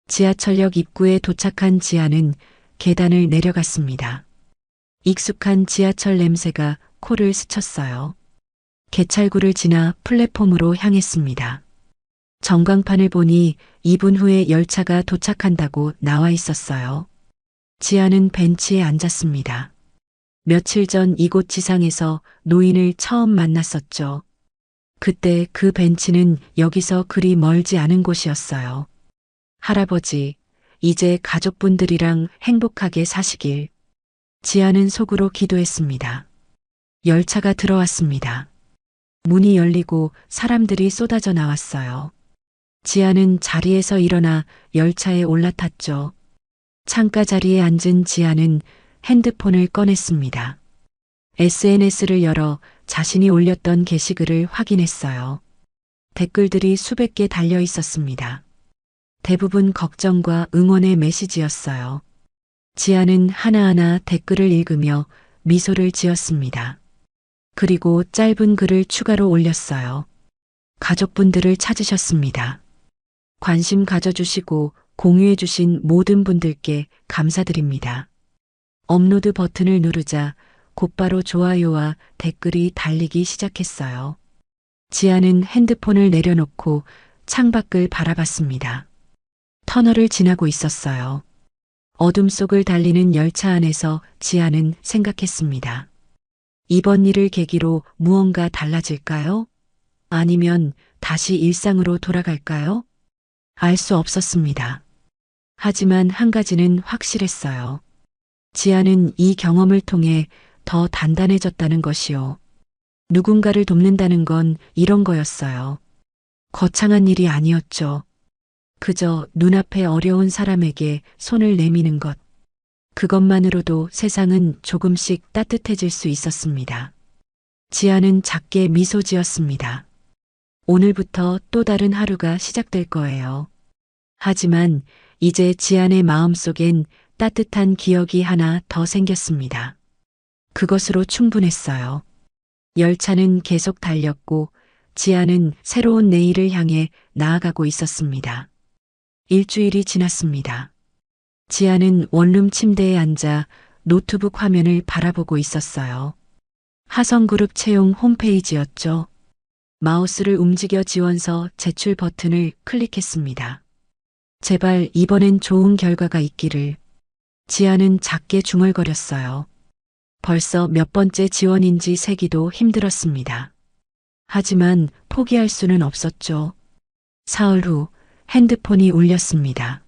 지하철역 입구에 도착한 지안은 계단을 내려갔습니다. 익숙한 지하철 냄새가 코를 스쳤어요. 개찰구를 지나 플랫폼으로 향했습니다. 전광판을 보니 2분 후에 열차가 도착한다고 나와 있었어요. 지아는 벤치에 앉았습니다. 며칠 전 이곳 지상에서 노인을 처음 만났었죠. 그때 그 벤치는 여기서 그리 멀지 않은 곳이었어요. 할아버지, 이제 가족분들이랑 행복하게 사시길. 지아는 속으로 기도했습니다. 열차가 들어왔습니다. 문이 열리고 사람들이 쏟아져 나왔어요. 지아는 자리에서 일어나 열차에 올라탔죠. 창가 자리에 앉은 지아는 핸드폰을 꺼냈습니다. SNS를 열어 자신이 올렸던 게시글을 확인했어요. 댓글들이 수백 개 달려 있었습니다. 대부분 걱정과 응원의 메시지였어요. 지아는 하나하나 댓글을 읽으며 미소를 지었습니다. 그리고 짧은 글을 추가로 올렸어요. 가족분들을 찾으셨습니다. 관심 가져주시고 공유해주신 모든 분들께 감사드립니다. 업로드 버튼을 누르자 곧바로 좋아요와 댓글이 달리기 시작했어요. 지아는 핸드폰을 내려놓고 창밖을 바라봤습니다. 터널을 지나고 있었어요. 어둠 속을 달리는 열차 안에서 지아는 생각했습니다. 이번 일을 계기로 무언가 달라질까요? 아니면 다시 일상으로 돌아갈까요? 알 수 없었습니다. 하지만 한 가지는 확실했어요. 지아는 이 경험을 통해 더 단단해졌다는 것이요. 누군가를 돕는다는 건 이런 거였어요. 거창한 일이 아니었죠. 그저 눈앞에 어려운 사람에게 손을 내미는 것. 그것만으로도 세상은 조금씩 따뜻해질 수 있었습니다. 지아는 작게 미소 지었습니다. 오늘부터 또 다른 하루가 시작될 거예요. 하지만 이제 지안의 마음속엔 따뜻한 기억이 하나 더 생겼습니다. 그것으로 충분했어요. 열차는 계속 달렸고 지안은 새로운 내일을 향해 나아가고 있었습니다. 일주일이 지났습니다. 지안은 원룸 침대에 앉아 노트북 화면을 바라보고 있었어요. 하성그룹 채용 홈페이지였죠. 마우스를 움직여 지원서 제출 버튼을 클릭했습니다. 제발 이번엔 좋은 결과가 있기를. 지아는 작게 중얼거렸어요. 벌써 몇 번째 지원인지 세기도 힘들었습니다. 하지만 포기할 수는 없었죠. 사흘 후 핸드폰이 울렸습니다.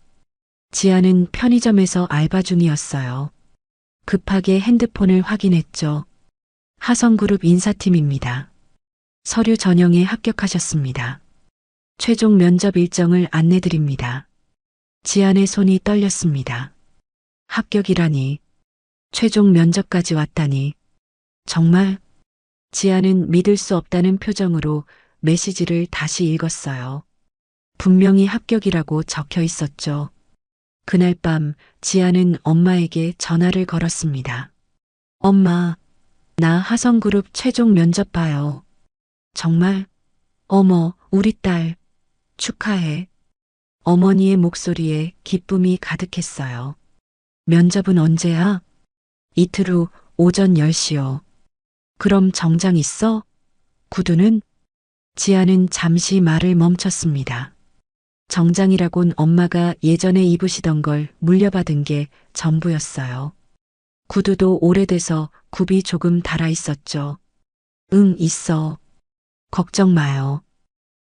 지아는 편의점에서 알바 중이었어요. 급하게 핸드폰을 확인했죠. 하성그룹 인사팀입니다. 서류 전형에 합격하셨습니다. 최종 면접 일정을 안내드립니다. 지안의 손이 떨렸습니다. 합격이라니. 최종 면접까지 왔다니. 정말? 지안은 믿을 수 없다는 표정으로 메시지를 다시 읽었어요. 분명히 합격이라고 적혀 있었죠. 그날 밤 지아는 엄마에게 전화를 걸었습니다. 엄마, 나 하성그룹 최종 면접 봐요. 정말? 어머, 우리 딸. 축하해. 어머니의 목소리에 기쁨이 가득했어요. 면접은 언제야? 이틀 후 오전 10시요. 그럼 정장 있어? 구두는? 지아는 잠시 말을 멈췄습니다. 정장이라곤 엄마가 예전에 입으시던 걸 물려받은 게 전부였어요. 구두도 오래돼서 굽이 조금 달아 있었죠. 응, 있어. 걱정 마요.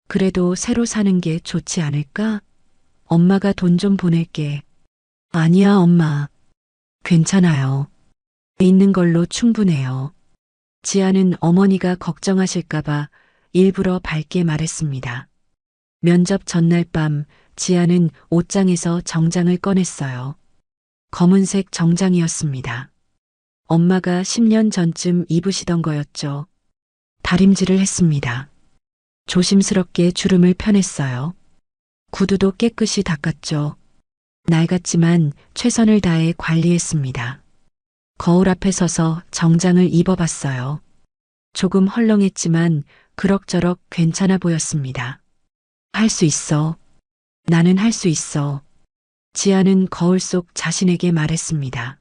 그래도 새로 사는 게 좋지 않을까? 엄마가 돈 좀 보낼게. 아니야, 엄마. 괜찮아요. 있는 걸로 충분해요. 지아는 어머니가 걱정하실까봐 일부러 밝게 말했습니다. 면접 전날 밤 지아는 옷장에서 정장을 꺼냈어요. 검은색 정장이었습니다. 엄마가 10년 전쯤 입으시던 거였죠. 다림질을 했습니다. 조심스럽게 주름을 펴냈어요. 구두도 깨끗이 닦았죠. 낡았지만 최선을 다해 관리했습니다. 거울 앞에 서서 정장을 입어봤어요. 조금 헐렁했지만 그럭저럭 괜찮아 보였습니다. 할 수 있어. 나는 할 수 있어. 지아는 거울 속 자신에게 말했습니다.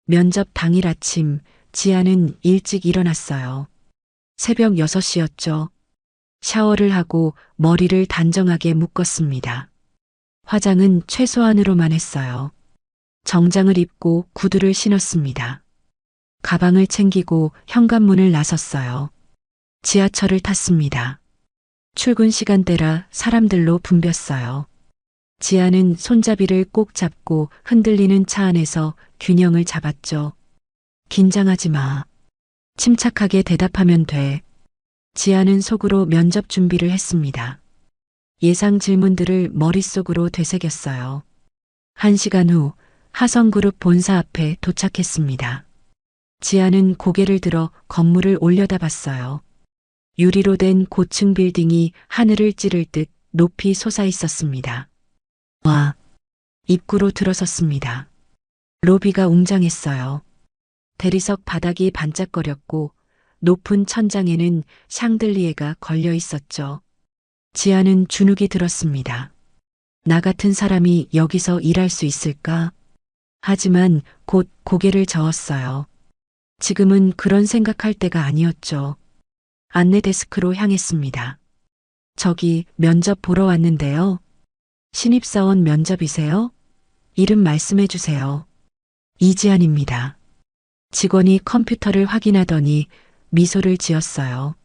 면접 당일 아침 지아는 일찍 일어났어요. 새벽 6시였죠. 샤워를 하고 머리를 단정하게 묶었습니다. 화장은 최소한으로만 했어요. 정장을 입고 구두를 신었습니다. 가방을 챙기고 현관문을 나섰어요. 지하철을 탔습니다. 출근 시간대라 사람들로 붐볐어요. 지아는 손잡이를 꼭 잡고 흔들리는 차 안에서 균형을 잡았죠. 긴장하지 마. 침착하게 대답하면 돼. 지아는 속으로 면접 준비를 했습니다. 예상 질문들을 머릿속으로 되새겼어요. 1시간 후 하성그룹 본사 앞에 도착했습니다. 지아는 고개를 들어 건물을 올려다봤어요. 유리로 된 고층 빌딩이 하늘을 찌를 듯 높이 솟아 있었습니다. 와, 입구로 들어섰습니다. 로비가 웅장했어요. 대리석 바닥이 반짝거렸고 높은 천장에는 샹들리에가 걸려 있었죠. 지아는 주눅이 들었습니다. 나 같은 사람이 여기서 일할 수 있을까? 하지만 곧 고개를 저었어요. 지금은 그런 생각할 때가 아니었죠. 안내 데스크로 향했습니다. 저기 면접 보러 왔는데요. 신입사원 면접이세요? 이름 말씀해 주세요. 이지안입니다. 직원이 컴퓨터를 확인하더니 미소를 지었어요.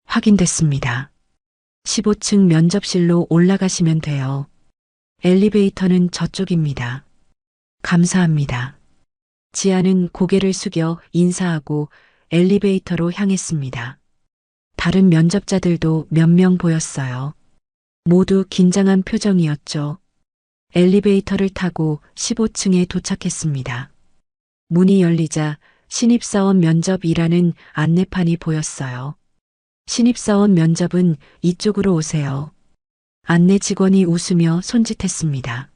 확인됐습니다. 15층 면접실로 올라가시면 돼요. 엘리베이터는 저쪽입니다. 감사합니다. 지아는 고개를 숙여 인사하고 엘리베이터로 향했습니다. 다른 면접자들도 몇 명 보였어요. 모두 긴장한 표정이었죠. 엘리베이터를 타고 15층에 도착했습니다. 문이 열리자 신입사원 면접이라는 안내판이 보였어요. 신입사원 면접은 이쪽으로 오세요. 안내 직원이 웃으며 손짓했습니다.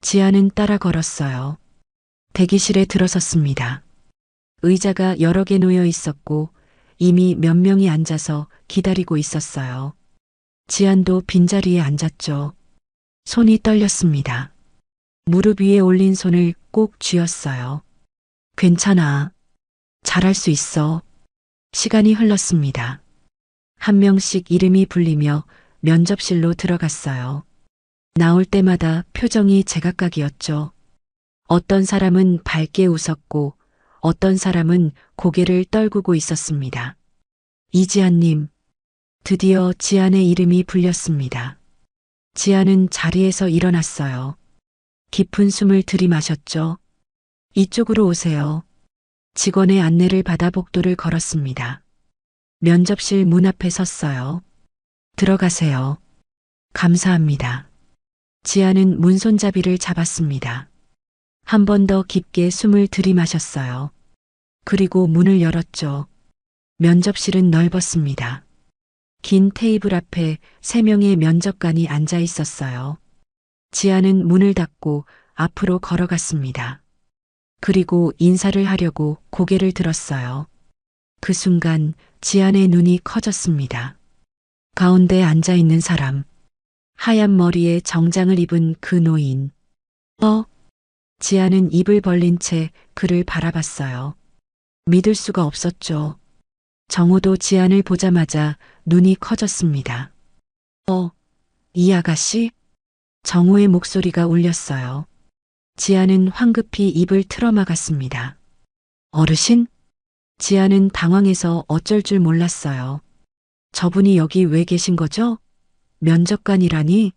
지아는 따라 걸었어요. 대기실에 들어섰습니다. 의자가 여러 개 놓여 있었고 이미 몇 명이 앉아서 기다리고 있었어요. 지안도 빈자리에 앉았죠. 손이 떨렸습니다. 무릎 위에 올린 손을 꼭 쥐었어요. 괜찮아. 잘할 수 있어. 시간이 흘렀습니다. 한 명씩 이름이 불리며 면접실로 들어갔어요. 나올 때마다 표정이 제각각이었죠. 어떤 사람은 밝게 웃었고 어떤 사람은 고개를 떨구고 있었습니다. 이지안님, 드디어 지안의 이름이 불렸습니다. 지안은 자리에서 일어났어요. 깊은 숨을 들이마셨죠. 이쪽으로 오세요. 직원의 안내를 받아 복도를 걸었습니다. 면접실 문 앞에 섰어요. 들어가세요. 감사합니다. 지안은 문손잡이를 잡았습니다. 한 번 더 깊게 숨을 들이마셨어요. 그리고 문을 열었죠. 면접실은 넓었습니다. 긴 테이블 앞에 3명의 면접관이 앉아 있었어요. 지안은 문을 닫고 앞으로 걸어갔습니다. 그리고 인사를 하려고 고개를 들었어요. 그 순간 지안의 눈이 커졌습니다. 가운데 앉아 있는 사람, 하얀 머리에 정장을 입은 그 노인. 지안은 입을 벌린 채 그를 바라봤어요. 믿을 수가 없었죠. 정호도 지안을 보자마자 눈이 커졌습니다. 이 아가씨? 정호의 목소리가 울렸어요. 지안은 황급히 입을 틀어막았습니다. 어르신? 지안은 당황해서 어쩔 줄 몰랐어요. 저분이 여기 왜 계신 거죠? 면접관이라니?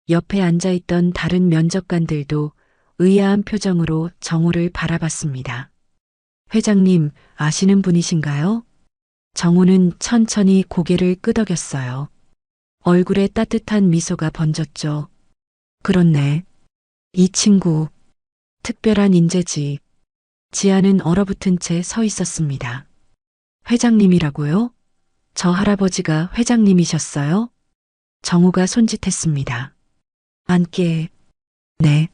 옆에 앉아있던 다른 면접관들도 의아한 표정으로 정호를 바라봤습니다. 회장님, 아시는 분이신가요? 정호는 천천히 고개를 끄덕였어요. 얼굴에 따뜻한 미소가 번졌죠. 그렇네. 이 친구, 특별한 인재지. 지안은 얼어붙은 채 서 있었습니다. 회장님이라고요? 저 할아버지가 회장님이셨어요? 정호가 손짓했습니다. 앉게. 네.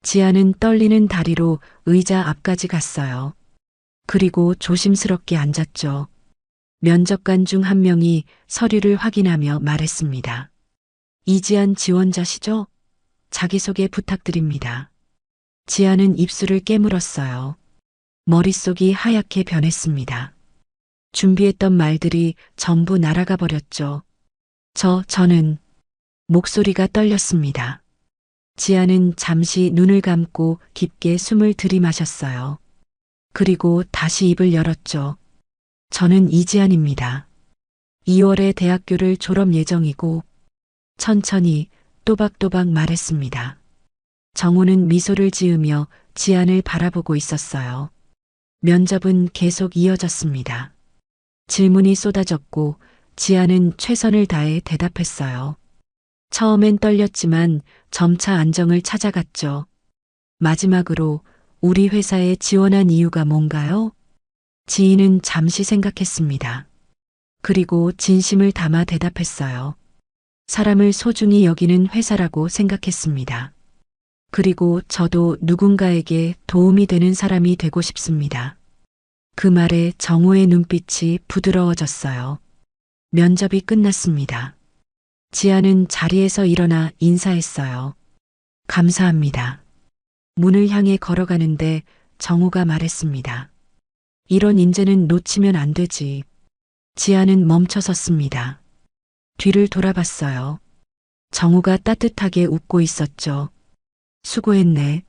지안은 떨리는 다리로 의자 앞까지 갔어요. 그리고 조심스럽게 앉았죠. 면접관 중 한 명이 서류를 확인하며 말했습니다. 이지안 지원자시죠? 자기소개 부탁드립니다. 지안은 입술을 깨물었어요. 머릿속이 하얗게 변했습니다. 준비했던 말들이 전부 날아가 버렸죠. 저는 목소리가 떨렸습니다. 지안은 잠시 눈을 감고 깊게 숨을 들이마셨어요. 그리고 다시 입을 열었죠. 저는 이지안입니다. 2월에 대학교를 졸업 예정이고 천천히 또박또박 말했습니다. 정호는 미소를 지으며 지안을 바라보고 있었어요. 면접은 계속 이어졌습니다. 질문이 쏟아졌고 지안은 최선을 다해 대답했어요. 처음엔 떨렸지만 점차 안정을 찾아갔죠. 마지막으로 우리 회사에 지원한 이유가 뭔가요? 지인은 잠시 생각했습니다. 그리고 진심을 담아 대답했어요. 사람을 소중히 여기는 회사라고 생각했습니다. 그리고 저도 누군가에게 도움이 되는 사람이 되고 싶습니다. 그 말에 정호의 눈빛이 부드러워졌어요. 면접이 끝났습니다. 지안은 자리에서 일어나 인사했어요. 감사합니다. 문을 향해 걸어가는데 정호가 말했습니다. 이런 인재는 놓치면 안 되지. 지안은 멈춰섰습니다. 뒤를 돌아봤어요. 정호가 따뜻하게 웃고 있었죠. 수고했네.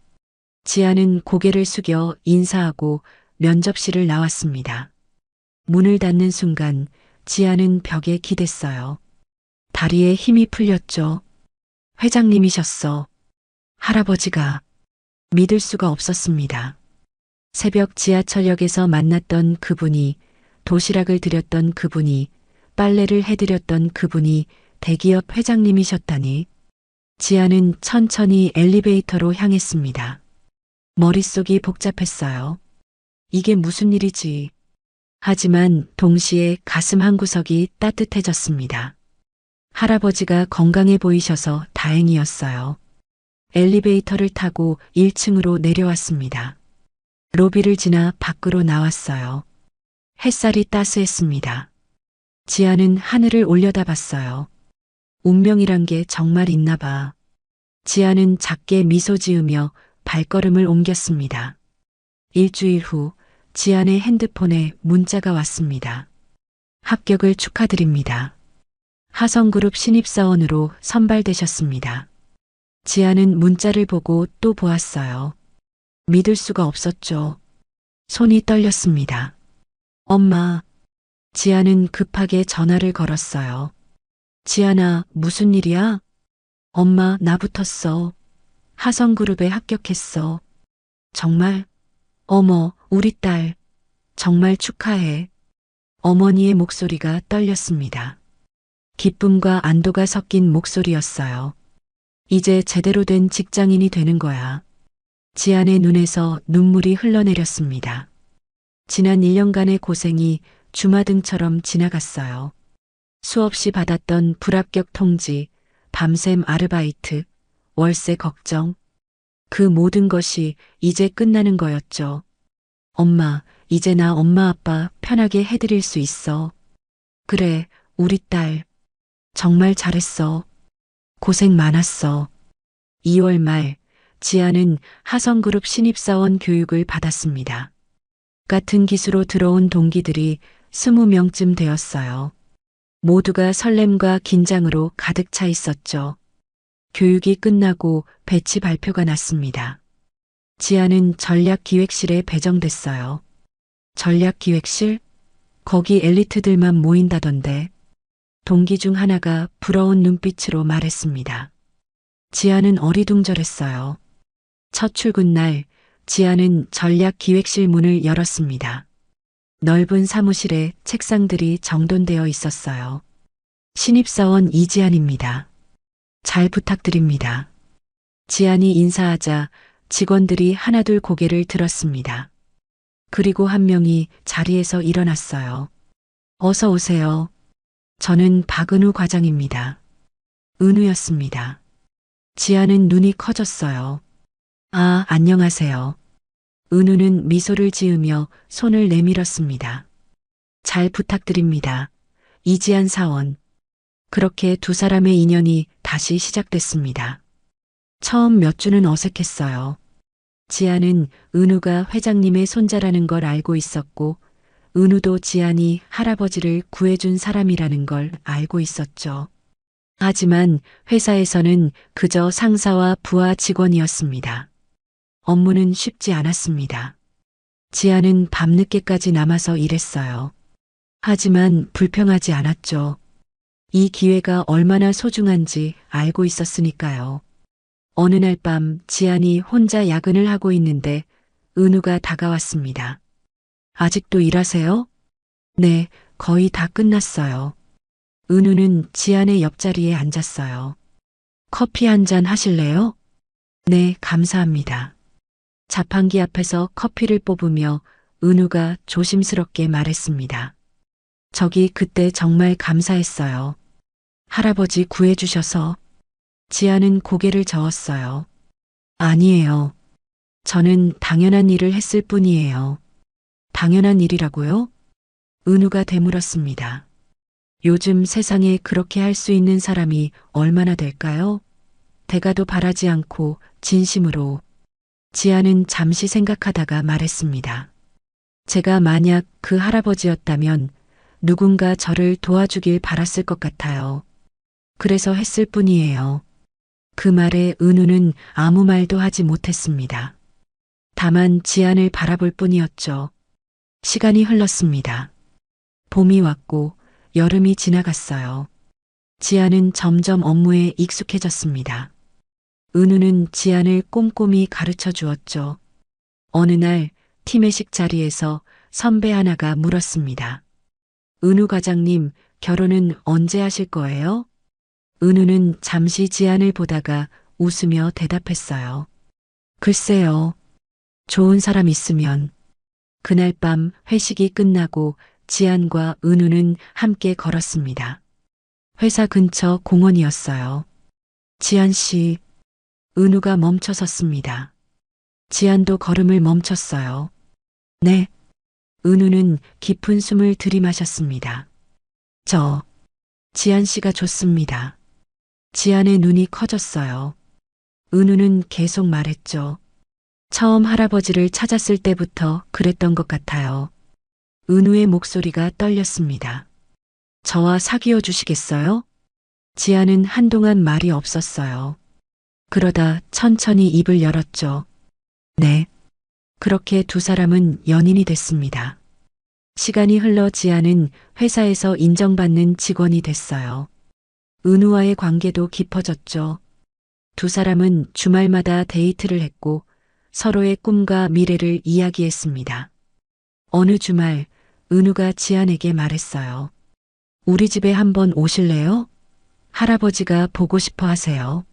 지안은 고개를 숙여 인사하고 면접실을 나왔습니다. 문을 닫는 순간 지안은 벽에 기댔어요. 다리에 힘이 풀렸죠. 회장님이셨어. 할아버지가. 믿을 수가 없었습니다. 새벽 지하철역에서 만났던 그분이, 도시락을 드렸던 그분이, 빨래를 해드렸던 그분이 대기업 회장님이셨다니. 지안은 천천히 엘리베이터로 향했습니다. 머릿속이 복잡했어요. 이게 무슨 일이지? 하지만 동시에 가슴 한구석이 따뜻해졌습니다. 할아버지가 건강해 보이셔서 다행이었어요. 엘리베이터를 타고 1층으로 내려왔습니다. 로비를 지나 밖으로 나왔어요. 햇살이 따스했습니다. 지안은 하늘을 올려다봤어요. 운명이란 게 정말 있나 봐. 지안은 작게 미소 지으며 발걸음을 옮겼습니다. 일주일 후 지안의 핸드폰에 문자가 왔습니다. 합격을 축하드립니다. 하성그룹 신입사원으로 선발되셨습니다. 지안은 문자를 보고 또 보았어요. 믿을 수가 없었죠. 손이 떨렸습니다. 엄마, 지안은 급하게 전화를 걸었어요. 지안아, 무슨 일이야? 엄마, 나 붙었어. 하성그룹에 합격했어. 정말? 어머, 우리 딸. 정말 축하해. 어머니의 목소리가 떨렸습니다. 기쁨과 안도가 섞인 목소리였어요. 이제 제대로 된 직장인이 되는 거야. 지안의 눈에서 눈물이 흘러내렸습니다. 지난 1년간의 고생이 주마등처럼 지나갔어요. 수없이 받았던 불합격 통지, 밤샘 아르바이트, 월세 걱정. 그 모든 것이 이제 끝나는 거였죠. 엄마, 이제 나 엄마 아빠 편하게 해드릴 수 있어. 그래, 우리 딸. 정말 잘했어. 고생 많았어. 2월 말, 지아는 하성그룹 신입사원 교육을 받았습니다. 같은 기수로 들어온 동기들이 20명쯤 되었어요. 모두가 설렘과 긴장으로 가득 차 있었죠. 교육이 끝나고 배치 발표가 났습니다. 지아는 전략기획실에 배정됐어요. 전략기획실? 거기 엘리트들만 모인다던데. 동기 중 하나가 부러운 눈빛으로 말했습니다. 지아는 어리둥절했어요. 첫 출근 날, 지아는 전략기획실 문을 열었습니다. 넓은 사무실에 책상들이 정돈되어 있었어요. 신입사원 이지안입니다. 잘 부탁드립니다. 지안이 인사하자 직원들이 하나둘 고개를 들었습니다. 그리고 한 명이 자리에서 일어났어요. 어서 오세요. 저는 박은우 과장입니다. 은우였습니다. 지아는 눈이 커졌어요. 아, 안녕하세요. 은우는 미소를 지으며 손을 내밀었습니다. 잘 부탁드립니다. 이지안 사원. 그렇게 두 사람의 인연이 다시 시작됐습니다. 처음 몇 주는 어색했어요. 지안은 은우가 회장님의 손자라는 걸 알고 있었고, 은우도 지안이 할아버지를 구해준 사람이라는 걸 알고 있었죠. 하지만 회사에서는 그저 상사와 부하 직원이었습니다. 업무는 쉽지 않았습니다. 지아는 밤늦게까지 남아서 일했어요. 하지만 불평하지 않았죠. 이 기회가 얼마나 소중한지 알고 있었으니까요. 어느 날 밤 지안이 혼자 야근을 하고 있는데 은우가 다가왔습니다. 아직도 일하세요? 네, 거의 다 끝났어요. 은우는 지안의 옆자리에 앉았어요. 커피 한 잔 하실래요? 네, 감사합니다. 자판기 앞에서 커피를 뽑으며 은우가 조심스럽게 말했습니다. 저기 그때 정말 감사했어요. 할아버지 구해주셔서. 지아는 고개를 저었어요. 아니에요. 저는 당연한 일을 했을 뿐이에요. 당연한 일이라고요? 은우가 되물었습니다. 요즘 세상에 그렇게 할 수 있는 사람이 얼마나 될까요? 대가도 바라지 않고 진심으로. 지아는 잠시 생각하다가 말했습니다. 제가 만약 그 할아버지였다면 누군가 저를 도와주길 바랐을 것 같아요. 그래서 했을 뿐이에요. 그 말에 은우는 아무 말도 하지 못했습니다. 다만 지안을 바라볼 뿐이었죠. 시간이 흘렀습니다. 봄이 왔고 여름이 지나갔어요. 지안은 점점 업무에 익숙해졌습니다. 은우는 지안을 꼼꼼히 가르쳐 주었죠. 어느 날 팀회식 자리에서 선배 하나가 물었습니다. 은우 과장님, 결혼은 언제 하실 거예요? 은우는 잠시 지안을 보다가 웃으며 대답했어요. 글쎄요. 좋은 사람 있으면. 그날 밤 회식이 끝나고 지안과 은우는 함께 걸었습니다. 회사 근처 공원이었어요. 지안 씨, 은우가 멈춰 섰습니다. 지안도 걸음을 멈췄어요. 네. 은우는 깊은 숨을 들이마셨습니다. 지안 씨가 좋습니다. 지안의 눈이 커졌어요. 은우는 계속 말했죠. 처음 할아버지를 찾았을 때부터 그랬던 것 같아요. 은우의 목소리가 떨렸습니다. 저와 사귀어 주시겠어요? 지아는 한동안 말이 없었어요. 그러다 천천히 입을 열었죠. 네. 그렇게 두 사람은 연인이 됐습니다. 시간이 흘러 지아는 회사에서 인정받는 직원이 됐어요. 은우와의 관계도 깊어졌죠. 두 사람은 주말마다 데이트를 했고 서로의 꿈과 미래를 이야기했습니다. 어느 주말 은우가 지안에게 말했어요. 우리 집에 한번 오실래요? 할아버지가 보고 싶어 하세요.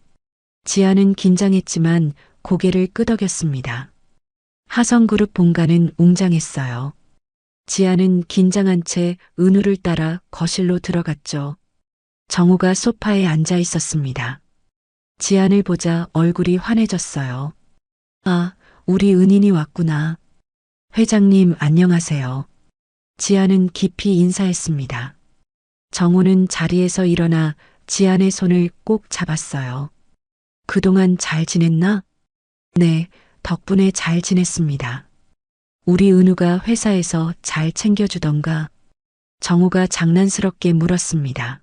지안은 긴장했지만 고개를 끄덕였습니다. 하성그룹 본가는 웅장했어요. 지안은 긴장한 채 은우를 따라 거실로 들어갔죠. 정우가 소파에 앉아 있었습니다. 지안을 보자 얼굴이 환해졌어요. 아, 우리 은인이 왔구나. 회장님 안녕하세요. 지안은 깊이 인사했습니다. 정우는 자리에서 일어나 지안의 손을 꼭 잡았어요. 그동안 잘 지냈나? 네, 덕분에 잘 지냈습니다. 우리 은우가 회사에서 잘 챙겨주던가? 정우가 장난스럽게 물었습니다.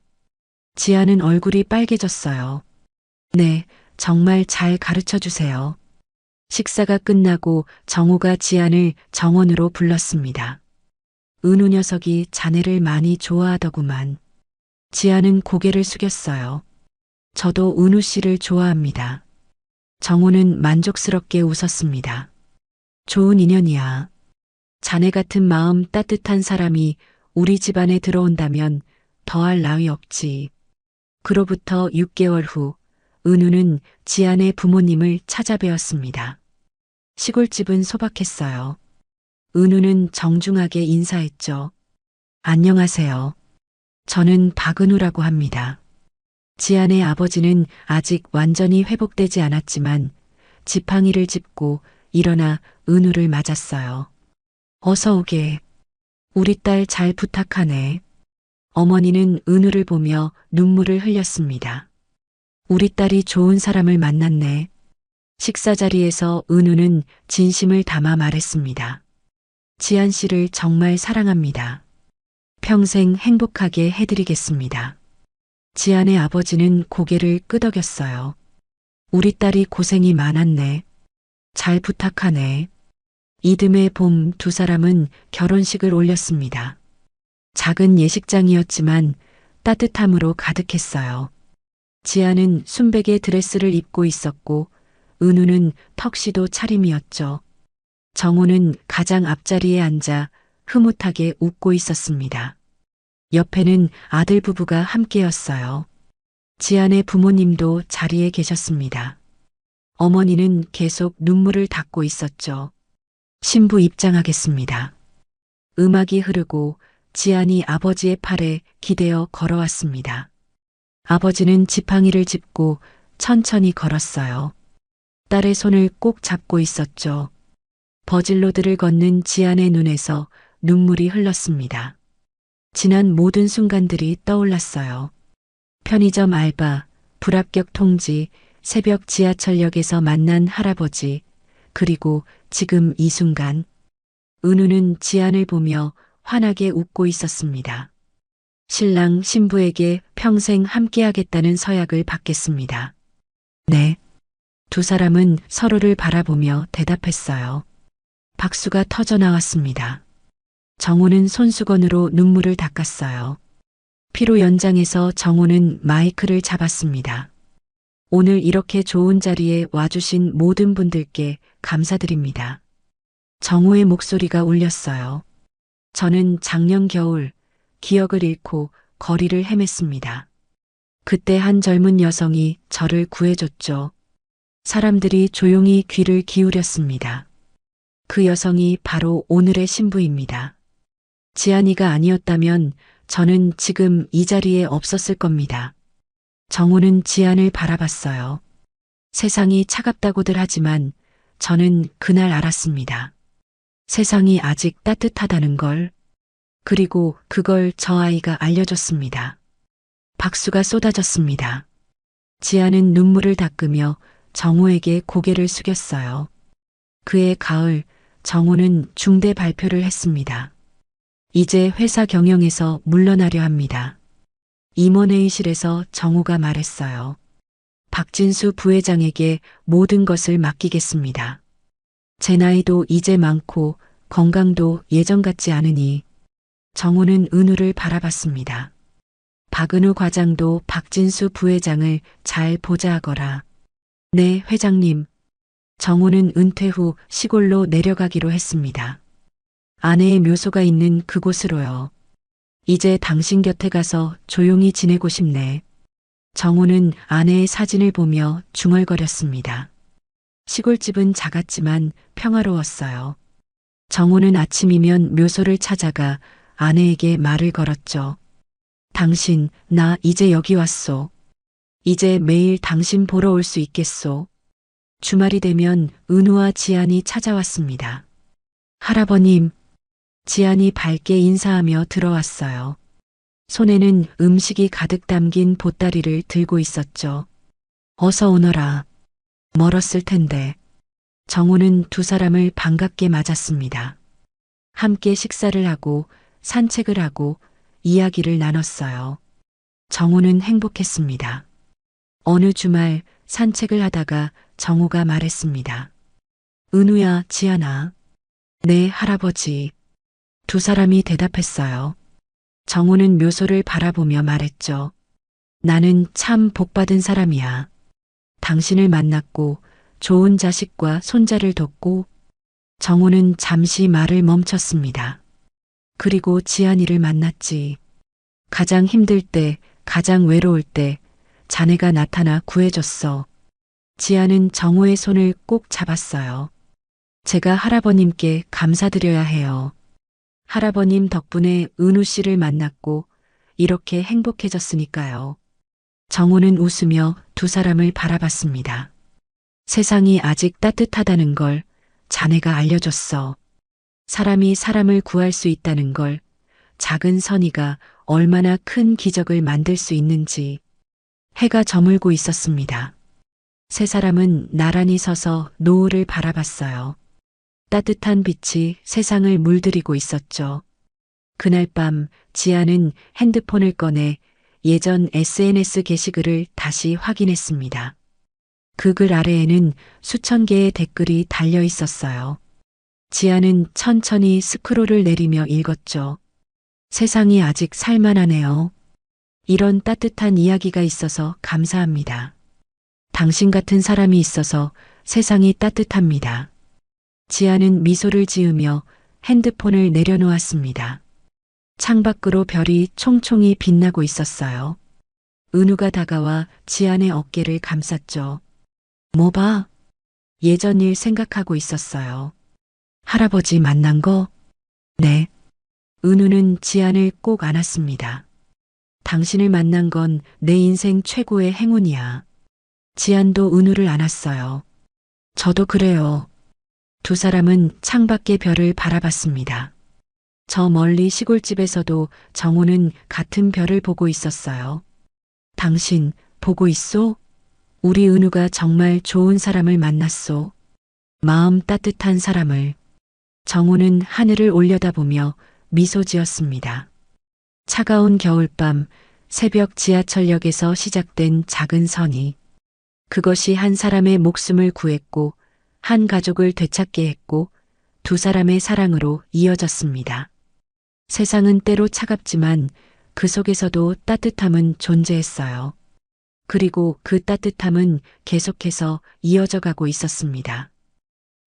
지아는 얼굴이 빨개졌어요. 네, 정말 잘 가르쳐 주세요. 식사가 끝나고 정우가 지안을 정원으로 불렀습니다. 은우 녀석이 자네를 많이 좋아하더구만. 지안은 고개를 숙였어요. 저도 은우 씨를 좋아합니다. 정우는 만족스럽게 웃었습니다. 좋은 인연이야. 자네 같은 마음 따뜻한 사람이 우리 집안에 들어온다면 더할 나위 없지. 그로부터 6개월 후 은우는 지안의 부모님을 찾아뵈었습니다. 시골집은 소박했어요. 은우는 정중하게 인사했죠. 안녕하세요. 저는 박은우라고 합니다. 지안의 아버지는 아직 완전히 회복되지 않았지만 지팡이를 짚고 일어나 은우를 맞았어요. 어서 오게. 우리 딸 잘 부탁하네. 어머니는 은우를 보며 눈물을 흘렸습니다. 우리 딸이 좋은 사람을 만났네. 식사 자리에서 은우는 진심을 담아 말했습니다. 지안 씨를 정말 사랑합니다. 평생 행복하게 해드리겠습니다. 지안의 아버지는 고개를 끄덕였어요. 우리 딸이 고생이 많았네. 잘 부탁하네. 이듬해 봄 두 사람은 결혼식을 올렸습니다. 작은 예식장이었지만 따뜻함으로 가득했어요. 지아는 순백의 드레스를 입고 있었고 은우는 턱시도 차림이었죠. 정우는 가장 앞자리에 앉아 흐뭇하게 웃고 있었습니다. 옆에는 아들 부부가 함께였어요. 지안의 부모님도 자리에 계셨습니다. 어머니는 계속 눈물을 닦고 있었죠. 신부 입장하겠습니다. 음악이 흐르고 지안이 아버지의 팔에 기대어 걸어왔습니다. 아버지는 지팡이를 짚고 천천히 걸었어요. 딸의 손을 꼭 잡고 있었죠. 버질로드를 걷는 지안의 눈에서 눈물이 흘렀습니다. 지난 모든 순간들이 떠올랐어요. 편의점 알바, 불합격 통지, 새벽 지하철역에서 만난 할아버지, 그리고 지금 이 순간. 은우는 지안을 보며 환하게 웃고 있었습니다. 신랑 신부에게 평생 함께하겠다는 서약을 받겠습니다. 네. 두 사람은 서로를 바라보며 대답했어요. 박수가 터져 나왔습니다. 정우는 손수건으로 눈물을 닦았어요. 피로 연장해서 정우는 마이크를 잡았습니다. 오늘 이렇게 좋은 자리에 와주신 모든 분들께 감사드립니다. 정우의 목소리가 울렸어요. 저는 작년 겨울 기억을 잃고 거리를 헤맸습니다. 그때 한 젊은 여성이 저를 구해줬죠. 사람들이 조용히 귀를 기울였습니다. 그 여성이 바로 오늘의 신부입니다. 지안이가 아니었다면 저는 지금 이 자리에 없었을 겁니다. 정우는 지안을 바라봤어요. 세상이 차갑다고들 하지만 저는 그날 알았습니다. 세상이 아직 따뜻하다는 걸. 그리고 그걸 저 아이가 알려줬습니다. 박수가 쏟아졌습니다. 지안은 눈물을 닦으며 정우에게 고개를 숙였어요. 그해 가을 정우는 중대 발표를 했습니다. 이제 회사 경영에서 물러나려 합니다. 임원회의실에서 정우가 말했어요. 박진수 부회장에게 모든 것을 맡기겠습니다. 제 나이도 이제 많고 건강도 예전 같지 않으니 정우는 은우를 바라봤습니다. 박은우 과장도 박진수 부회장을 잘 보좌하거라. 네, 회장님. 정우는 은퇴 후 시골로 내려가기로 했습니다. 아내의 묘소가 있는 그곳으로요. 이제 당신 곁에 가서 조용히 지내고 싶네. 정우는 아내의 사진을 보며 중얼거렸습니다. 시골집은 작았지만 평화로웠어요. 정우는 아침이면 묘소를 찾아가 아내에게 말을 걸었죠. 당신, 나 이제 여기 왔소. 이제 매일 당신 보러 올 수 있겠소. 주말이 되면 은우와 지안이 찾아왔습니다. 할아버님, 지안이 밝게 인사하며 들어왔어요. 손에는 음식이 가득 담긴 보따리를 들고 있었죠. 어서 오너라. 멀었을 텐데. 정우는 두 사람을 반갑게 맞았습니다. 함께 식사를 하고 산책을 하고 이야기를 나눴어요. 정우는 행복했습니다. 어느 주말 산책을 하다가 정우가 말했습니다. 은우야, 지안아. 네, 할아버지. 두 사람이 대답했어요. 정우는 묘소를 바라보며 말했죠. 나는 참 복받은 사람이야. 당신을 만났고 좋은 자식과 손자를 뒀고. 정우는 잠시 말을 멈췄습니다. 그리고 지안이를 만났지. 가장 힘들 때, 가장 외로울 때 자네가 나타나 구해줬어. 지안은 정우의 손을 꼭 잡았어요. 제가 할아버님께 감사드려야 해요. 할아버님 덕분에 은우 씨를 만났고 이렇게 행복해졌으니까요. 정우는 웃으며 두 사람을 바라봤습니다. 세상이 아직 따뜻하다는 걸 자네가 알려줬어. 사람이 사람을 구할 수 있다는 걸, 작은 선의가 얼마나 큰 기적을 만들 수 있는지. 해가 저물고 있었습니다. 세 사람은 나란히 서서 노을을 바라봤어요. 따뜻한 빛이 세상을 물들이고 있었죠. 그날 밤 지아는 핸드폰을 꺼내 예전 SNS 게시글을 다시 확인했습니다. 그 글 아래에는 수천 개의 댓글이 달려 있었어요. 지아는 천천히 스크롤을 내리며 읽었죠. 세상이 아직 살만하네요. 이런 따뜻한 이야기가 있어서 감사합니다. 당신 같은 사람이 있어서 세상이 따뜻합니다. 지아는 미소를 지으며 핸드폰을 내려놓았습니다. 창밖으로 별이 총총히 빛나고 있었어요. 은우가 다가와 지안의 어깨를 감쌌죠. 뭐 봐? 예전 일 생각하고 있었어요. 할아버지 만난 거? 네. 은우는 지안을 꼭 안았습니다. 당신을 만난 건 내 인생 최고의 행운이야. 지안도 은우를 안았어요. 저도 그래요. 두 사람은 창밖의 별을 바라봤습니다. 저 멀리 시골집에서도 정우는 같은 별을 보고 있었어요. 당신 보고 있소? 우리 은우가 정말 좋은 사람을 만났소. 마음 따뜻한 사람을. 정우는 하늘을 올려다보며 미소 지었습니다. 차가운 겨울밤, 새벽 지하철역에서 시작된 작은 선의. 그것이 한 사람의 목숨을 구했고, 한 가족을 되찾게 했고, 두 사람의 사랑으로 이어졌습니다. 세상은 때로 차갑지만 그 속에서도 따뜻함은 존재했어요. 그리고 그 따뜻함은 계속해서 이어져 가고 있었습니다.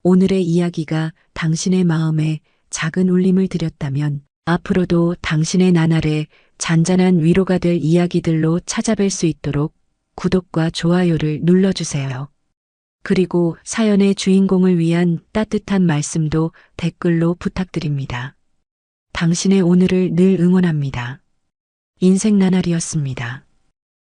오늘의 이야기가 당신의 마음에 작은 울림을 드렸다면 앞으로도 당신의 나날에 잔잔한 위로가 될 이야기들로 찾아뵐 수 있도록 구독과 좋아요를 눌러주세요. 그리고 사연의 주인공을 위한 따뜻한 말씀도 댓글로 부탁드립니다. 당신의 오늘을 늘 응원합니다. 인생 나날이었습니다.